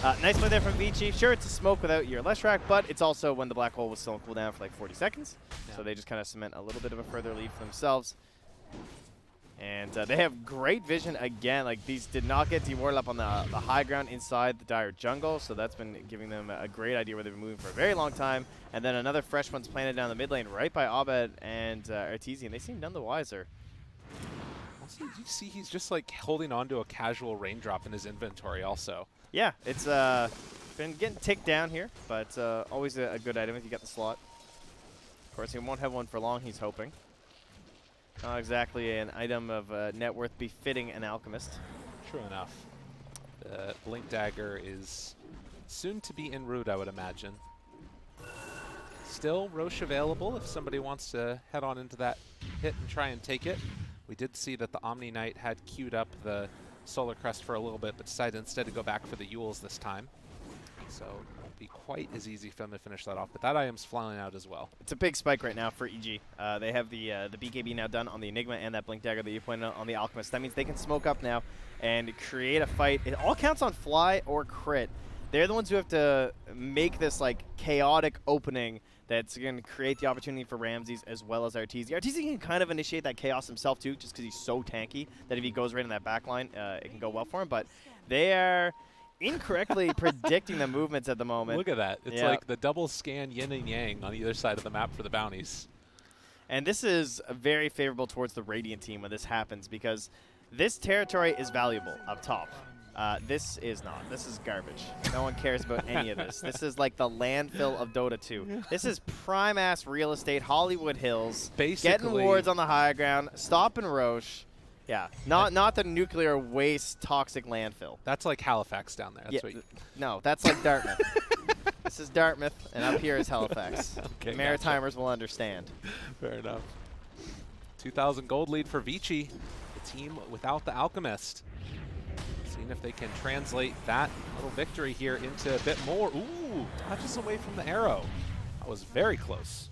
So nice play there from Vici. Sure, it's a smoke without your Leshrac, but it's also when the black hole was still on cooldown for like 40 seconds. Yeah. So they just kind of cement a little bit of a further lead for themselves. And they have great vision again. Like these did not get dewarded up on the high ground inside the Dire jungle, so that's been giving them a great idea where they've been moving for a very long time. And then another fresh one's planted down the mid lane right by Abed and Arteezy, and they seem none the wiser. Also, you see he's just like holding on to a casual raindrop in his inventory also. Yeah, it's been getting ticked down here, but always a good item if you get the slot. Of course, he won't have one for long, he's hoping. Not exactly an item of net worth befitting an alchemist. True enough. The Blink Dagger is soon to be en route, I would imagine. Still, Roche available if somebody wants to head on into that hit and try and take it. We did see that the Omni Knight had queued up the Solar Crest for a little bit, but decided instead to go back for the Yules this time. So it won't be quite as easy for them to finish that off, but that item's flying out as well. It's a big spike right now for EG. They have the BKB now done on the Enigma and that Blink Dagger that you pointed out on the Alchemist. That means they can smoke up now and create a fight. It all counts on Fly or Crit. They're the ones who have to make this like chaotic opening that's going to create the opportunity for Ramses as well as Arteezy. Arteezy can kind of initiate that chaos himself too, just because he's so tanky that if he goes right in that back line, it can go well for him. But they are incorrectly predicting the movements at the moment. Look at that. It's like the double scan yin and yang on either side of the map for the bounties. And this is very favorable towards the Radiant team when this happens, because this territory is valuable up top. This is not. This is garbage. No one cares about any of this. This is like the landfill of Dota 2. This is prime-ass real estate, Hollywood Hills. Basically. Getting wards on the high ground, stopping Roche. Yeah, not the nuclear waste toxic landfill. That's like Halifax down there. That's what no, that's like Dartmouth. This is Dartmouth, and up here is Halifax. Okay, Maritimers will understand. Fair enough. 2,000 gold lead for Vici, the team without the Alchemist. Seeing if they can translate that little victory here into a bit more. Ooh, touches away from the arrow. That was very close.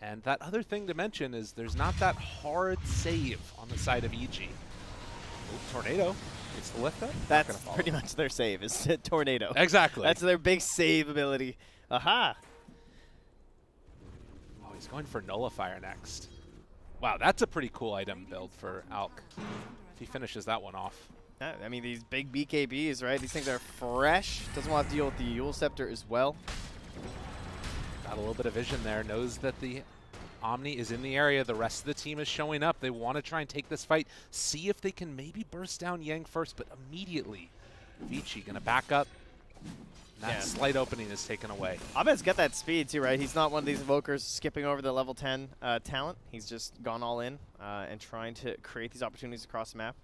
And that other thing to mention is there's not that hard save on the side of EG. Ooh, Tornado. It's the lift up. That's pretty much their save, is Tornado. Exactly. That's their big save ability. Aha! Oh, he's going for Nullifier next. Wow, that's a pretty cool item build for Alk. If he finishes that one off. I mean, these big BKBs, right? These things are fresh. Doesn't want to deal with the Yule Scepter as well. Got a little bit of vision there. Knows that the Omni is in the area. The rest of the team is showing up. They want to try and take this fight. See if they can maybe burst down Yang first, but immediately Vici going to back up. That slight opening is taken away. Abed's got that speed too, right? He's not one of these invokers skipping over the level 10 talent. He's just gone all in and trying to create these opportunities across the map.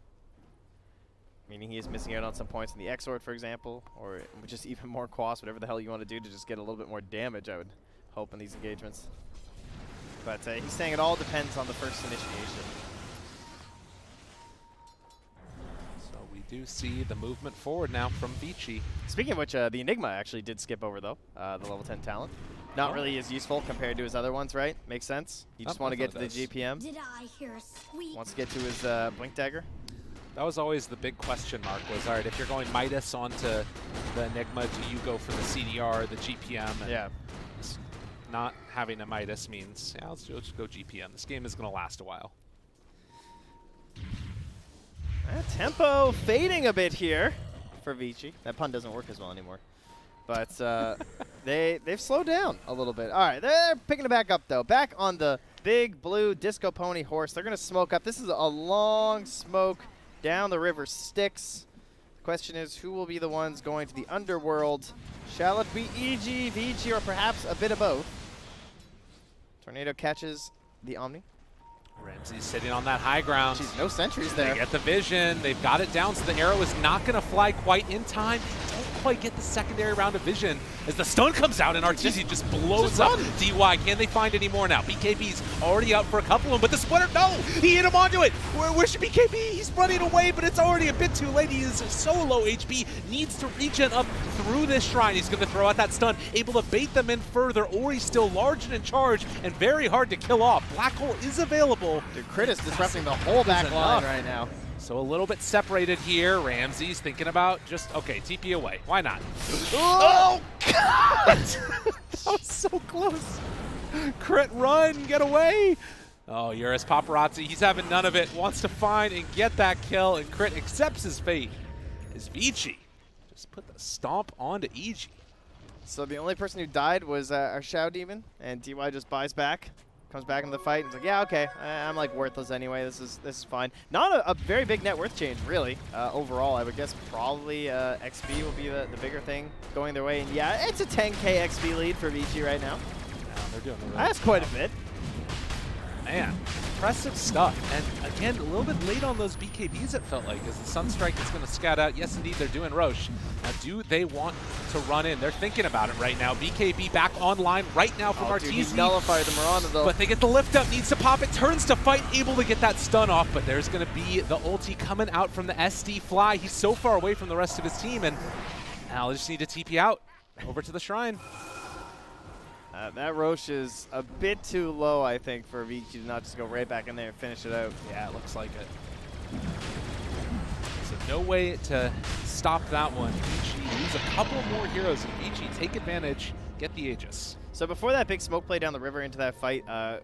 Meaning he is missing out on some points in the X-Sword, for example, or just even more quas, whatever the hell you want to do to just get a little bit more damage, I would hope, in these engagements. But he's saying it all depends on the first initiation. So we do see the movement forward now from Vici. Speaking of which, the Enigma actually did skip over, though, the level 10 talent. Not really as useful compared to his other ones, right? Makes sense. You just want to get to the GPM. Did I hear a squeak? Wants to get to his Blink Dagger. That was always the big question mark was, all right, if you're going Midas onto the Enigma, do you go for the CDR, the GPM? And not having a Midas means, yeah, let's just go GPM. This game is going to last a while. Tempo fading a bit here for Vici. That pun doesn't work as well anymore. But they've slowed down a little bit. All right, they're picking it back up, though. Back on the big blue Disco Pony horse. They're going to smoke up. This is a long smoke down the river Styx. The question is, who will be the ones going to the underworld? Shall it be EG, Vici, or perhaps a bit of both? Tornado catches the Omni. Ramsey's sitting on that high ground. Jeez, no sentries there. They get the vision. They've got it down, so the arrow is not going to fly quite in time. Don't quite get the secondary round of vision as the stun comes out and Arteezy just blows up DY. Can they find any more now? BKB's already out for a couple of them, but the splitter, no! He hit him onto it! Where should BKB? He's running away, but it's already a bit too late. He is so low HP, needs to regen up through this shrine. He's going to throw out that stun, able to bait them in further, or he's still large and in charge and very hard to kill off. Black Hole is available. Dude, Crit is disrupting the whole back line right now. So a little bit separated here. Ramsey's thinking about just, okay, TP away. Why not? Oh, God! That was so close. Crit, run, get away. Oh, Eurus Paparazzi, he's having none of it. Wants to find and get that kill, and Crit accepts his fate. As Vici just put the stomp onto EG. So the only person who died was our Shao Demon, and DY just buys back. Comes back into the fight and is like, yeah, okay, I'm like worthless anyway. This is fine. Not a very big net worth change, really. Overall, I would guess probably XP will be the bigger thing going their way. And yeah, it's a 10K XP lead for Vici right now. Yeah, they're doing really That's quite a bit. Man, impressive stuff. And again, a little bit late on those BKBs, it felt like, as the Sunstrike is going to scout out. Yes, indeed, they're doing Roche. Now, do they want to run in? They're thinking about it right now. BKB back online right now from Arteezy. He's nullified the Miranda, though. But they get the lift up, needs to pop it, turns to fight, able to get that stun off. But there's going to be the ulti coming out from the SD Fly. He's so far away from the rest of his team, and now they just need to TP out over to the Shrine. That Roche is a bit too low, I think, for Vici to not just go right back in there and finish it out. Yeah, it looks like it. So no way to stop that one. Vici use a couple more heroes, and Vici take advantage, get the Aegis. So before that big smoke play down the river into that fight, I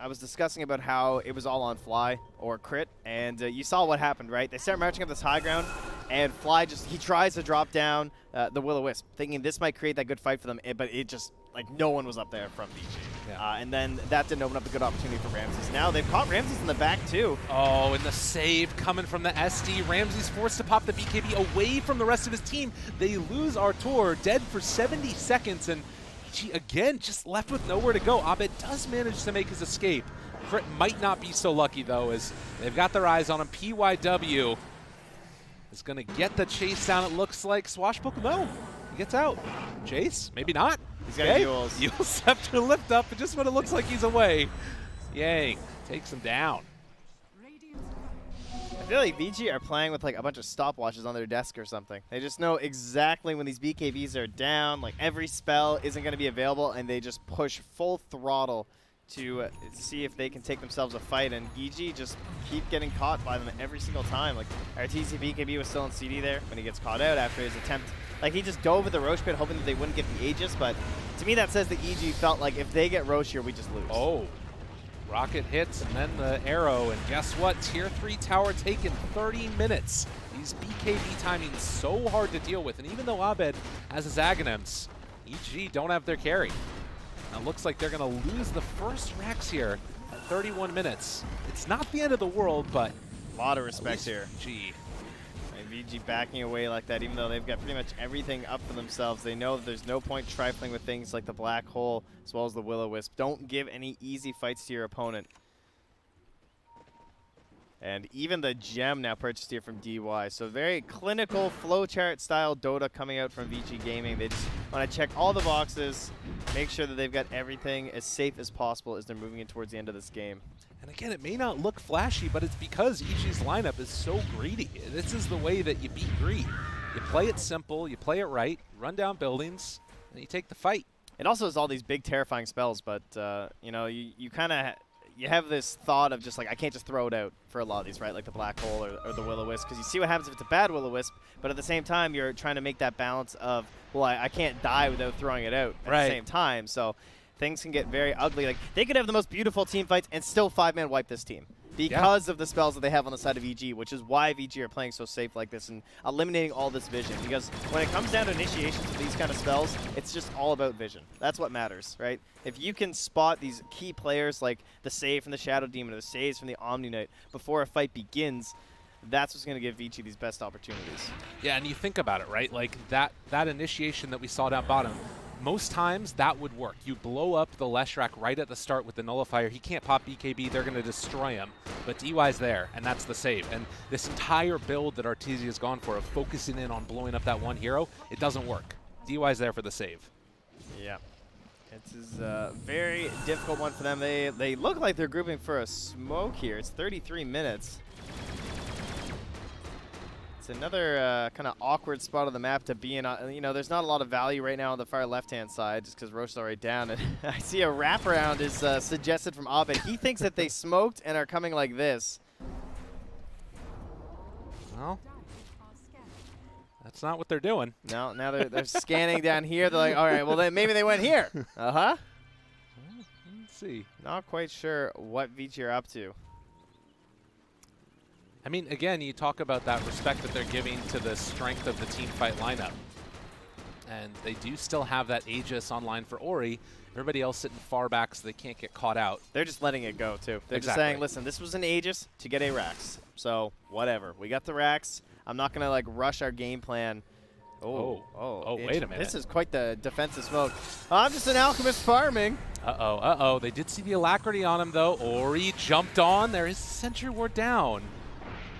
was discussing about how it was all on Fly or Crit, and you saw what happened, right? They start marching up this high ground, and Fly he tries to drop down the Will-O-Wisp, thinking this might create that good fight for them, but it just, like, no one was up there from Vici. Yeah. And then that didn't open up a good opportunity for Ramses. Now they've caught Ramses in the back, too. Oh, and the save coming from the SD. Ramsey's forced to pop the BKB away from the rest of his team. They lose Artur, dead for 70 seconds, and Vici, again, just left with nowhere to go. Abed does manage to make his escape. Crit might not be so lucky, though, as they've got their eyes on him. PYW is going to get the chase down, it looks like. Swashbuckle, no. He gets out. Chase? Maybe not. He's got Yules. Yules Scepter lift up, but just when it looks like he's away, Yang takes him down. I feel like Vici are playing with like a bunch of stopwatches on their desk or something. They just know exactly when these BKBs are down, like every spell isn't going to be available, and they just push full throttle to see if they can take themselves a fight, and EG just keep getting caught by them every single time. Like, Arteezy BKB was still in CD there when he gets caught out after his attempt. Like, he just dove with the Roche pit hoping that they wouldn't get the Aegis, but to me that says that EG felt like if they get Roche here, we just lose. Oh, rocket hits and then the arrow, and guess what? Tier 3 tower taken 30 minutes. These BKB timing so hard to deal with, and even though Abed has his Aghanims, EG don't have their carry. Now it looks like they're going to lose the first Rax here at 31 minutes. It's not the end of the world, but a lot of respect here. VG. And VG backing away like that, even though they've got pretty much everything up for themselves. They know that there's no point trifling with things like the Black Hole as well as the Will-O-Wisp. Don't give any easy fights to your opponent. And even the gem now purchased here from DY. So very clinical flowchart style Dota coming out from VG Gaming. They just want to check all the boxes, make sure that they've got everything as safe as possible as they're moving in towards the end of this game. And again, it may not look flashy, but it's because EG's lineup is so greedy. This is the way that you beat greed. You play it simple, you play it right, run down buildings, and you take the fight. It also has all these big terrifying spells, but you know, you kind of you have this thought of just like, I can't just throw it out for a lot of these, right? Like the Black Hole or the Will-O-Wisp, because you see what happens if it's a bad Will-O-Wisp, but at the same time, you're trying to make that balance of, well, I can't die without throwing it out at the same time. So things can get very ugly. Like, they could have the most beautiful team fights and still 5-man wipe this team because of the spells that they have on the side of EG, which is why VG are playing so safe like this and eliminating all this vision. Because when it comes down to initiations of these kind of spells, it's just all about vision. That's what matters, right? If you can spot these key players like the save from the Shadow Demon or the saves from the Omni Knight before a fight begins, that's what's going to give Vici these best opportunities. Yeah, and you think about it, right? Like that initiation that we saw down bottom, most times that would work. You blow up the Leshrac right at the start with the nullifier. He can't pop BKB. They're going to destroy him. But DY's there, and that's the save. And this entire build that Arteezy has gone for of focusing in on blowing up that one hero, it doesn't work. DY's there for the save. Yeah. This is a very difficult one for them. They look like they're grouping for a smoke here. It's 33 minutes. It's another kind of awkward spot of the map to be in. You know, there's not a lot of value right now on the far left-hand side just because Roche's already down. And I see a wraparound is suggested from Abed. He thinks that they smoked and are coming like this. Well, that's not what they're doing. No, now they're scanning down here. They're like, all right, well, then maybe they went here. Uh-huh. Let's see. Not quite sure what Vici are up to. I mean, again, you talk about that respect that they're giving to the strength of the team fight lineup. And they do still have that Aegis online for Ori. Everybody else sitting far back so they can't get caught out. They're just letting it go, too. They're just saying, listen, this was an Aegis to get a Rax. So, whatever. We got the Rax. I'm not going to, like, rush our game plan. Oh, wait a minute. This is quite the defensive smoke. I'm just an alchemist farming. Uh-oh. They did see the alacrity on him, though. Ori jumped on. There is Sentry Ward down.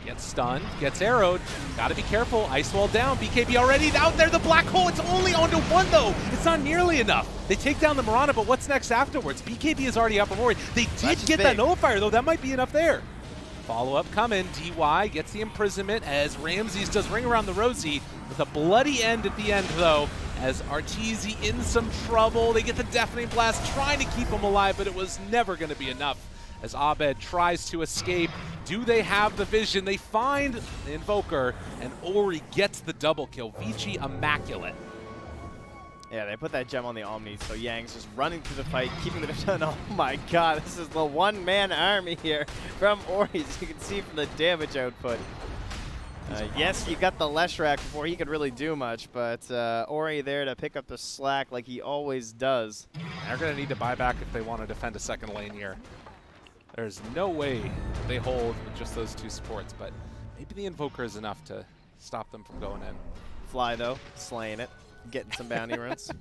Gets stunned, gets arrowed. Gotta be careful. Ice Wall down. BKB already out there. The black hole. It's only onto one, though. It's not nearly enough. They take down the Mirana, but what's next afterwards? BKB is already up and Ori. They did get that nullifier, though. That might be enough there. Follow-up coming. DY gets the imprisonment as Ramses does ring around the Rosie with a bloody end at the end, though, as Arteezy in some trouble. They get the Deafening Blast, trying to keep him alive, but it was never going to be enough as Abed tries to escape. Do they have the vision? They find the Invoker, and Ori gets the double kill. Vici immaculate. Yeah, they put that gem on the Omni, so Yang's just running through the fight, keeping the vision. Oh my god, this is the one-man army here from Ori, as you can see from the damage output. Yes, you got the Leshrac before he could really do much, but Ori there to pick up the slack like he always does. They're going to need to buy back if they want to defend a second lane here. There's no way they hold with just those two supports, but maybe the Invoker is enough to stop them from going in. Fly, though, slaying it, getting some bounty runs.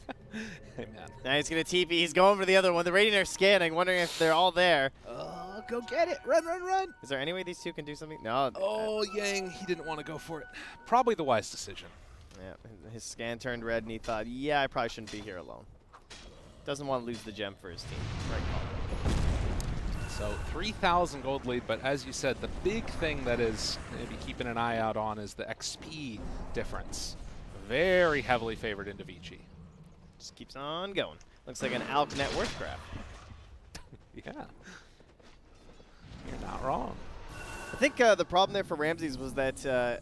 Hey, man. Now he's going to TP. He's going for the other one. The Radiant are scanning, wondering if they're all there. Go get it. Run, run, run. Is there any way these two can do something? No. Oh, Yang, he didn't want to go for it. Probably the wise decision. Yeah, his scan turned red, and he thought, yeah, I probably shouldn't be here alone. Doesn't want to lose the gem for his team. Right call. So 3,000 gold lead, but as you said, the big thing that is maybe keeping an eye out on is the XP difference. Very heavily favored into Vici. Just keeps on going. Looks like an Alc net worth grab. Yeah. You're not wrong. I think the problem there for Ramses was that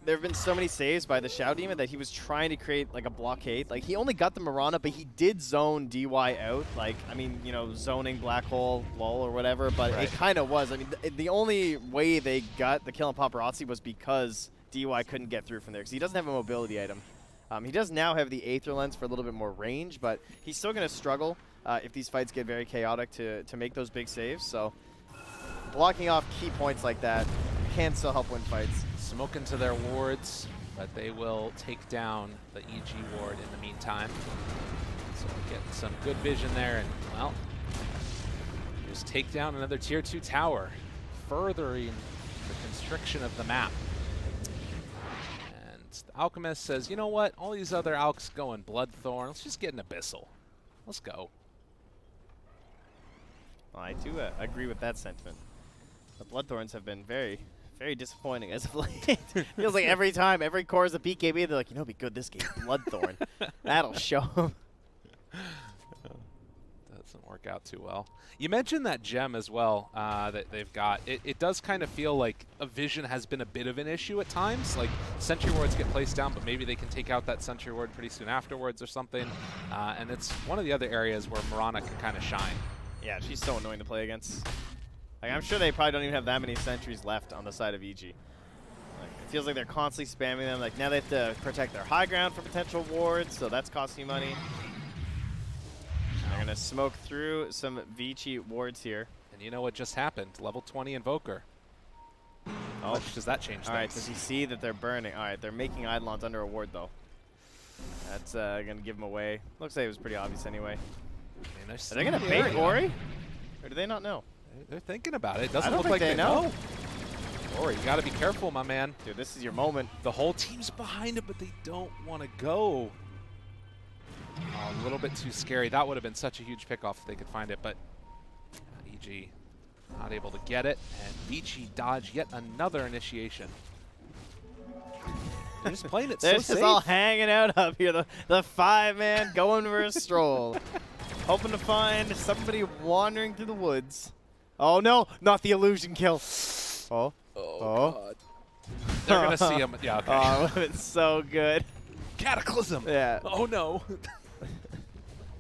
there have been so many saves by the Shadow Demon that he was trying to create like a blockade. Like he only got the Mirana, but he did zone DY out. Like, I mean, you know, zoning Black Hole, lol, or whatever, but it kind of was. I mean, the only way they got the kill on Paparazzi was because DY couldn't get through from there because he doesn't have a mobility item. He does now have the Aether Lens for a little bit more range, but he's still going to struggle if these fights get very chaotic to make those big saves. So blocking off key points like that can still help win fights. Smoke into their wards, but they will take down the EG ward in the meantime. So get some good vision there, and well, just take down another tier 2 tower, furthering the constriction of the map. And the Alchemist says, you know what, all these other Alks going Bloodthorn, let's just get an Abyssal. Let's go. Well, I do agree with that sentiment. The Bloodthorns have been very disappointing as of late. Feels like every time, every core is a BKB, they're like, you know, it'd be good this game, Bloodthorn. That'll show them. Doesn't work out too well. You mentioned that gem as well that they've got. It does kind of feel like a vision has been a bit of an issue at times. Like sentry wards get placed down, but maybe they can take out that sentry ward pretty soon afterwards or something. And it's one of the other areas where Mirana can kind of shine. Yeah, she's so annoying to play against. Like, I'm sure they probably don't even have that many sentries left on the side of EG. Like, it feels like they're constantly spamming them. Like, now they have to protect their high ground for potential wards, so that's costing you money. They're going to smoke through some Vici wards here. And you know what just happened? Level 20 Invoker. How much does that change things? All right, does he see that they're burning? All right, they're making Eidolons under a ward, though. That's going to give him away. Looks like it was pretty obvious anyway. Are they going to bait Ori? Or do they not know? They're thinking about it. It doesn't I don't look think like they know. Ori, you got to be careful, my man. Dude, this is your moment. The whole team's behind it, but they don't want to go. Oh, a little bit too scary. That would have been such a huge pickoff if they could find it, but EG not able to get it, and Vici dodged yet another initiation. They're just playing it so They're safe. just all hanging out up here. The 5-man going for a stroll. Hoping to find somebody wandering through the woods. Oh, no. Not the illusion kill. Oh. God. They're going to see him. Yeah, okay. Oh, it would have been so good. Cataclysm. Yeah. Oh, no.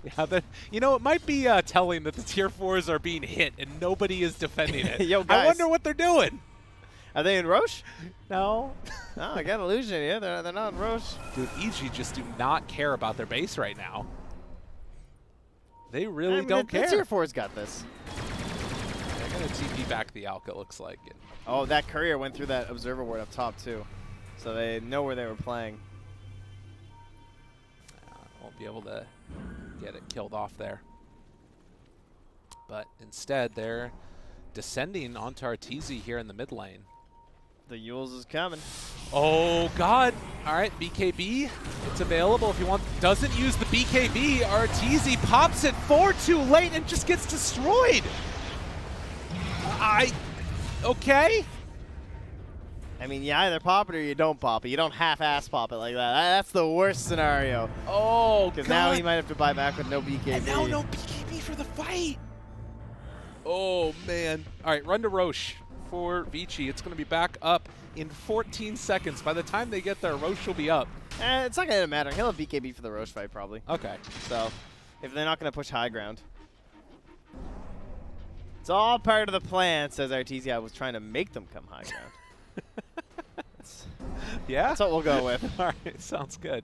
Yeah, you know, it might be telling that the Tier 4s are being hit and nobody is defending it. Yo, guys. I wonder what they're doing. Are they in Roche? No. No, I got illusion. Yeah, they're not in Roche. Dude, EG just do not care about their base right now. They really don't care. The Tier 4's got this. They're going to TP back the Alk, it looks like. Oh, that courier went through that observer ward up top, too. So they know where they were playing. Won't be able to get it killed off there. But instead, they're descending onto Arteezy here in the mid lane. The Yules is coming. Oh, God. All right, BKB. It's available if you want. Doesn't use the BKB. Arteezy pops it too late and just gets destroyed. Okay. I mean, you either pop it or you don't pop it. You don't half-ass pop it like that. That's the worst scenario. Oh, God. Because now he might have to buy back with no BKB. And now no BKB for the fight. Oh, man. All right, run to Roche for Vici. It's going to be back up in 14 seconds. By the time they get there, Roche will be up. It's not going to matter. He'll have BKB for the Roche fight, probably. Okay. So, if they're not going to push high ground. It's all part of the plan, says Arteezy. I was trying to make them come high ground. Yeah? That's what we'll go with. All right, sounds good.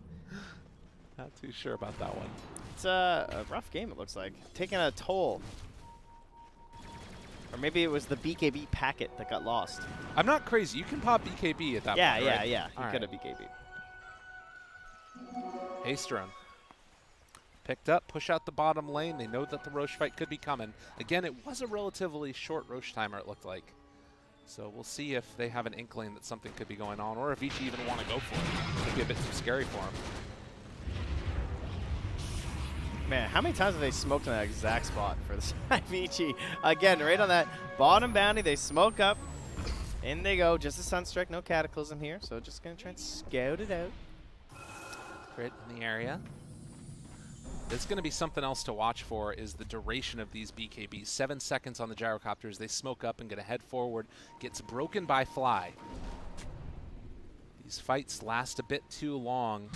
Not too sure about that one. It's a rough game, it looks like. Taking a toll. Or maybe it was the BKB packet that got lost. I'm not crazy. You can pop BKB at that point, right? Yeah. All He could have BKB. Haystrom. Picked up, push out the bottom lane. They know that the Roche fight could be coming. Again, it was a relatively short Roche timer, it looked like. So we'll see if they have an inkling that something could be going on, or if Vici even want to go for it. Could be a bit too scary for him. Man, how many times have they smoked in that exact spot for this Vici? Again, right on that bottom bounty, they smoke up. In they go. Just a Sunstrike, no Cataclysm here. So just going to try and scout it out. Crit in the area. There's going to be something else to watch for is the duration of these BKBs. 7 seconds on the gyrocopters. They smoke up and going to head forward. Gets broken by Fly. These fights last a bit too long.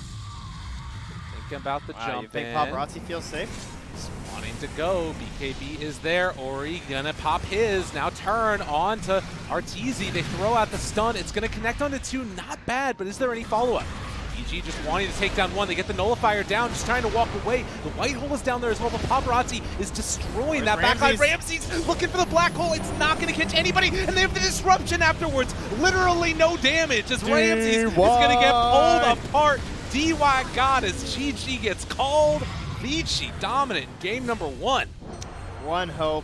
Thinking about the jump you think in. Paparazzi feels safe? He's wanting to go. BKB is there. Ori going to pop his. Now turn on to Arteezy. They throw out the stun. It's going to connect onto 2. Not bad, but is there any follow-up? EG just wanting to take down 1. They get the nullifier down, just trying to walk away. The white hole is down there as well, but Paparazzi is destroying that backline. Ramsey's looking for the black hole. It's not going to catch anybody, and they have the disruption afterwards. Literally no damage as Ramsey's is going to get pulled apart. DY God as GG gets called. Vici dominant in game number 1. One hope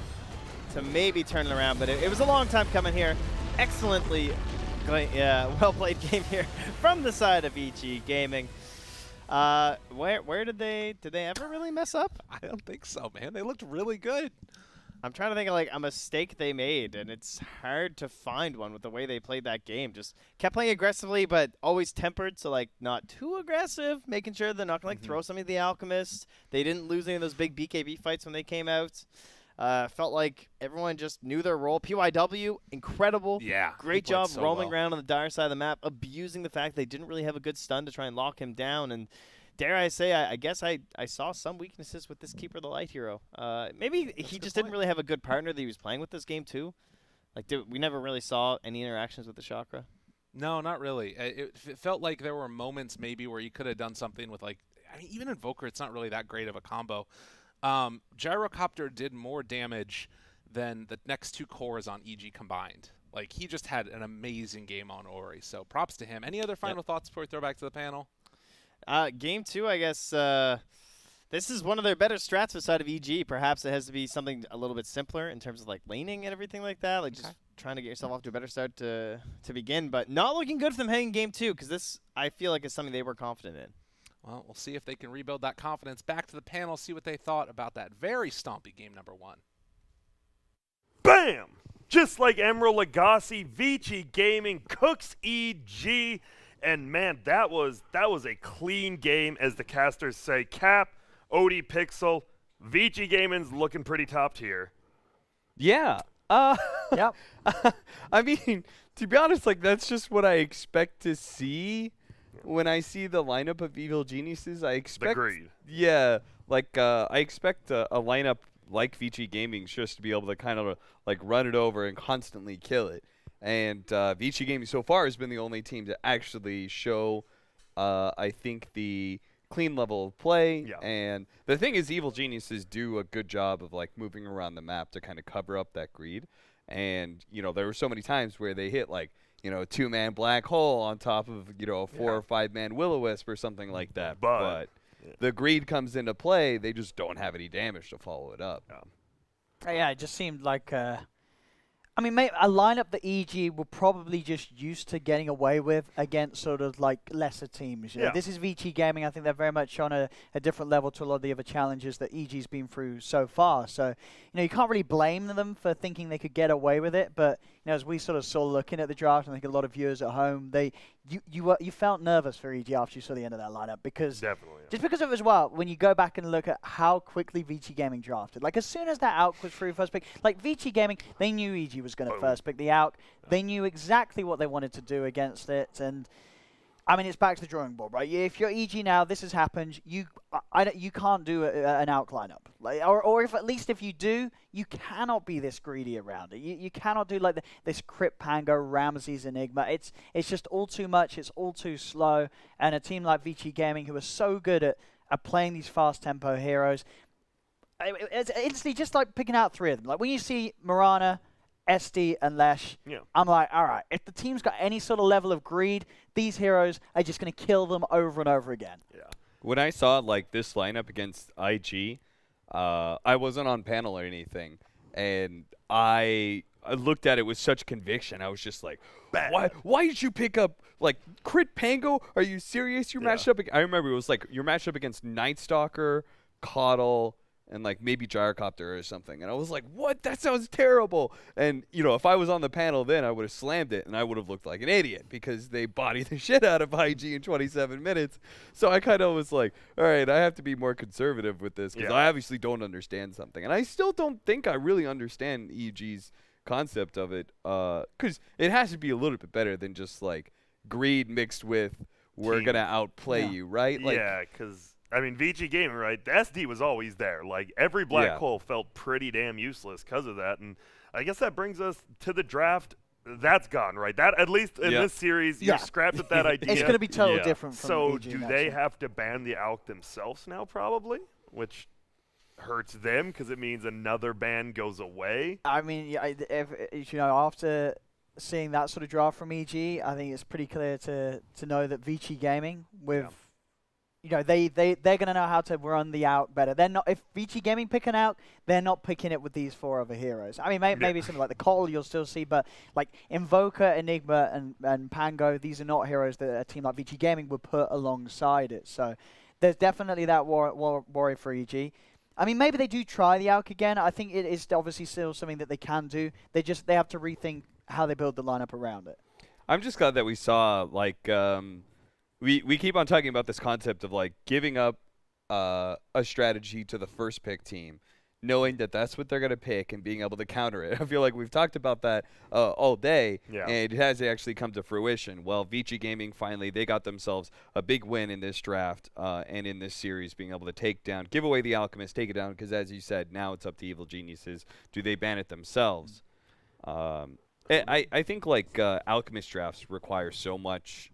to maybe turn it around, but it was a long time coming here. Excellently well-played game here from the side of Vici Gaming. Where did they ever really mess up? I don't think so, man. They looked really good. I'm trying to think of like a mistake they made, and it's hard to find one with the way they played that game. Just kept playing aggressively, but always tempered, so like not too aggressive, making sure they're not gonna like throw something to the Alchemist. They didn't lose any of those big BKB fights when they came out. Felt like everyone just knew their role. PYW, incredible. Yeah. Great job roaming around on the dire side of the map, abusing the fact they didn't really have a good stun to try and lock him down. And dare I say, I guess I saw some weaknesses with this Keeper of the Light hero. Maybe he just didn't really have a good partner that he was playing with this game too. Like we never really saw any interactions with the Chakra. No, not really. It felt like there were moments maybe where you could have done something with like, I mean, even Invoker, it's not really that great of a combo. Gyrocopter did more damage than the next 2 cores on EG combined. Like, he just had an amazing game on Ori, so props to him. Any other final thoughts before we throw back to the panel? Game 2, I guess. This is one of their better strats beside of EG. Perhaps it has to be something a little bit simpler in terms of like laning and everything like that. Like just trying to get yourself off to a better start to begin. But not looking good for them heading Game 2 because this, I feel like, is something they were confident in. Well, we'll see if they can rebuild that confidence. Back to the panel, see what they thought about that very stompy game number 1. Bam! Just like Emerald Lagasse, Vici Gaming cooks EG. And, man, that was a clean game, as the casters say. Cap, OD Pixel, Vici Gaming's looking pretty top tier. Yeah. Yep. I mean, to be honest, like that's just what I expect to see when I see the lineup of Evil Geniuses. I expect, Agreed. yeah, like I expect a lineup like Vici Gaming just to be able to kind of like run it over and constantly kill it. And Vici Gaming so far has been the only team to actually show, I think, the clean level of play. Yeah. And the thing is, Evil Geniuses do a good job of like moving around the map to kind of cover up that greed. And you know, there were so many times where they hit like, you know, a 2-man black hole on top of, you know, a 4 or 5-man will-o-wisp or something like that. But the greed comes into play. They just don't have any damage to follow it up. Yeah, it just seemed like I mean, a lineup that EG were probably just used to getting away with against sort of like lesser teams. You know? This is Vici Gaming. I think they're very much on a different level to a lot of the other challenges that EG's been through so far. So, you know, you can't really blame them for thinking they could get away with it. But, you know, as we sort of saw looking at the draft, I think a lot of viewers at home, you felt nervous for EG after you saw the end of that lineup because just because of it as well, when you go back and look at how quickly Vici Gaming drafted, like as soon as that AUK was through first pick, like Vici Gaming, they knew EG was going to first pick the AUK. They knew exactly what they wanted to do against it, and I mean, it's back to the drawing board, right? If you're EG now, this has happened. You can't do an AUK lineup, like, or if at least if you do, you cannot be this greedy around it. You cannot do like this Crypt Pango, Ramses Enigma. It's just all too much. It's all too slow. And a team like Vici Gaming, who are so good at playing these fast tempo heroes, it's instantly just like picking out 3 of them. Like when you see Mirana, SD, and Lesh, I'm like, all right, if the team's got any sort of level of greed, these heroes are just going to kill them over and over again. Yeah. When I saw like this lineup against IG, I wasn't on panel or anything, and I looked at it with such conviction. I was just like, why did you pick up like Crit Pango? Are you serious? You matched up. I remember it was like you're matched up against Night Stalker, Coddle, and like maybe Gyrocopter or something. And I was like, what? That sounds terrible. And, you know, if I was on the panel then, I would have slammed it and I would have looked like an idiot because they body the shit out of IG in 27 minutes. So I kind of was like, all right, I have to be more conservative with this because I obviously don't understand something. And I still don't think I really understand EG's concept of it because it has to be a little bit better than just like greed mixed with we're going to outplay you, right? Like, yeah, because I mean, Vici Gaming, right? The SD was always there. Like, every black hole felt pretty damn useless because of that. And I guess that brings us to the draft. That's gone, right? That, at least in this series, you're scrapped at that idea. It's going to be totally different from So EG, do they have to ban the AUK themselves now, probably? Which hurts them because it means another ban goes away. I mean, if you know, after seeing that sort of draft from EG, I think it's pretty clear to know that Vici Gaming with... You know, they're going to know how to run the AUK better. They're not, if Vici Gaming pick an AUK, they're not picking it with these 4 other heroes. I mean, maybe something like the Coddle you'll still see, but like Invoker, Enigma, and Pango, these are not heroes that a team like Vici Gaming would put alongside it. So there's definitely that worry for EG. I mean, maybe they do try the AUK again. I think it is obviously still something that they can do. They have to rethink how they build the lineup around it. I'm just glad that we saw like. We keep on talking about this concept of like giving up a strategy to the first pick team, knowing that that's what they're going to pick and being able to counter it. I feel like we've talked about that all day, and it has actually come to fruition. Well, Vici Gaming, finally, they got themselves a big win in this draft and in this series, being able to give away the Alchemist, take it down, because as you said, now it's up to Evil Geniuses. Do they ban it themselves? I think like Alchemist drafts require so much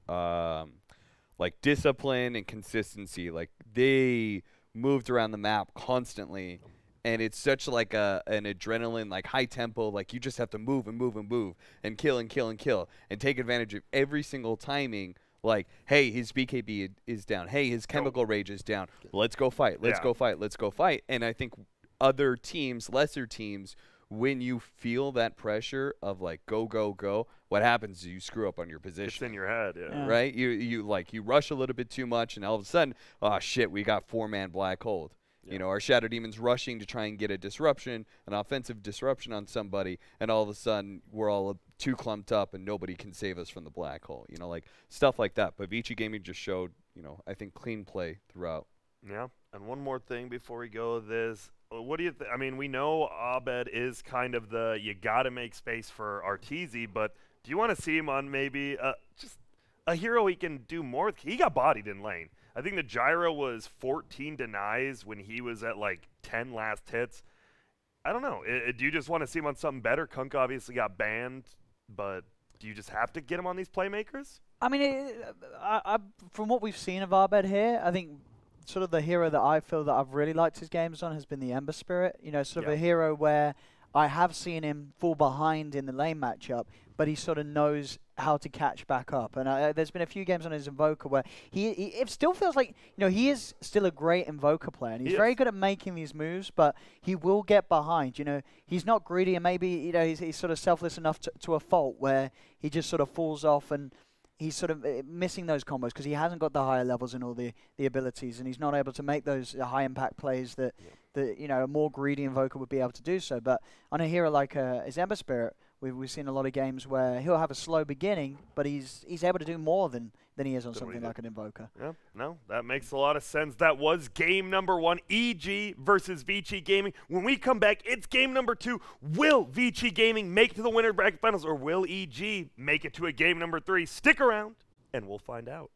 like discipline and consistency. Like they moved around the map constantly, and it's such like an adrenaline, like high tempo, like you just have to move and move and move and kill and kill and kill and take advantage of every single timing Like, hey, his BKB is down. Hey, his chemical rage is down. Let's go fight. Let's go fight. Let's go fight. And I think other teams, lesser teams, when you feel that pressure of like go, go, go, what happens is you screw up on your position. It's in your head, right? You rush a little bit too much, and all of a sudden, oh shit, we got 4-man black hole. You know, our Shadow Demon's rushing to try and get a disruption, an offensive disruption on somebody, and all of a sudden we're all too clumped up and nobody can save us from the black hole. You know, like stuff like that. But Vici Gaming just showed, you know, I think clean play throughout. Yeah. And one more thing before we go this. What do you I mean, we know Abed is kind of the you got to make space for Arteezy, but do you want to see him on maybe just a hero he can do more with? He got bodied in lane. I think the gyro was 14 denies when he was at like 10 last hits. I don't know. Do you just want to see him on something better? Kunk obviously got banned, but do you just have to get him on these playmakers? I mean, from what we've seen of Abed here, I think sort of the hero that I feel that I've really liked his games on has been the Ember Spirit. You know, sort of a hero where I have seen him fall behind in the lane matchup, but he sort of knows how to catch back up. And there's been a few games on his Invoker where it still feels like, you know, he is still a great Invoker player. And he's very good at making these moves, but he will get behind. You know, he's not greedy, and maybe, you know, he's sort of selfless enough to a fault where he just sort of falls off and he's sort of missing those combos because he hasn't got the higher levels and all the abilities, and he's not able to make those high impact plays that, you know, a more greedy Invoker would be able to do so. But on a hero like his Ember Spirit, we've seen a lot of games where he'll have a slow beginning, but he's able to do more than he is on something like an Invoker. Yeah, no, that makes a lot of sense. That was game number 1, EG versus Vici Gaming. When we come back, it's game number 2. Will Vici Gaming make it to the winner bracket finals, or will EG make it to a game number 3? Stick around, and we'll find out.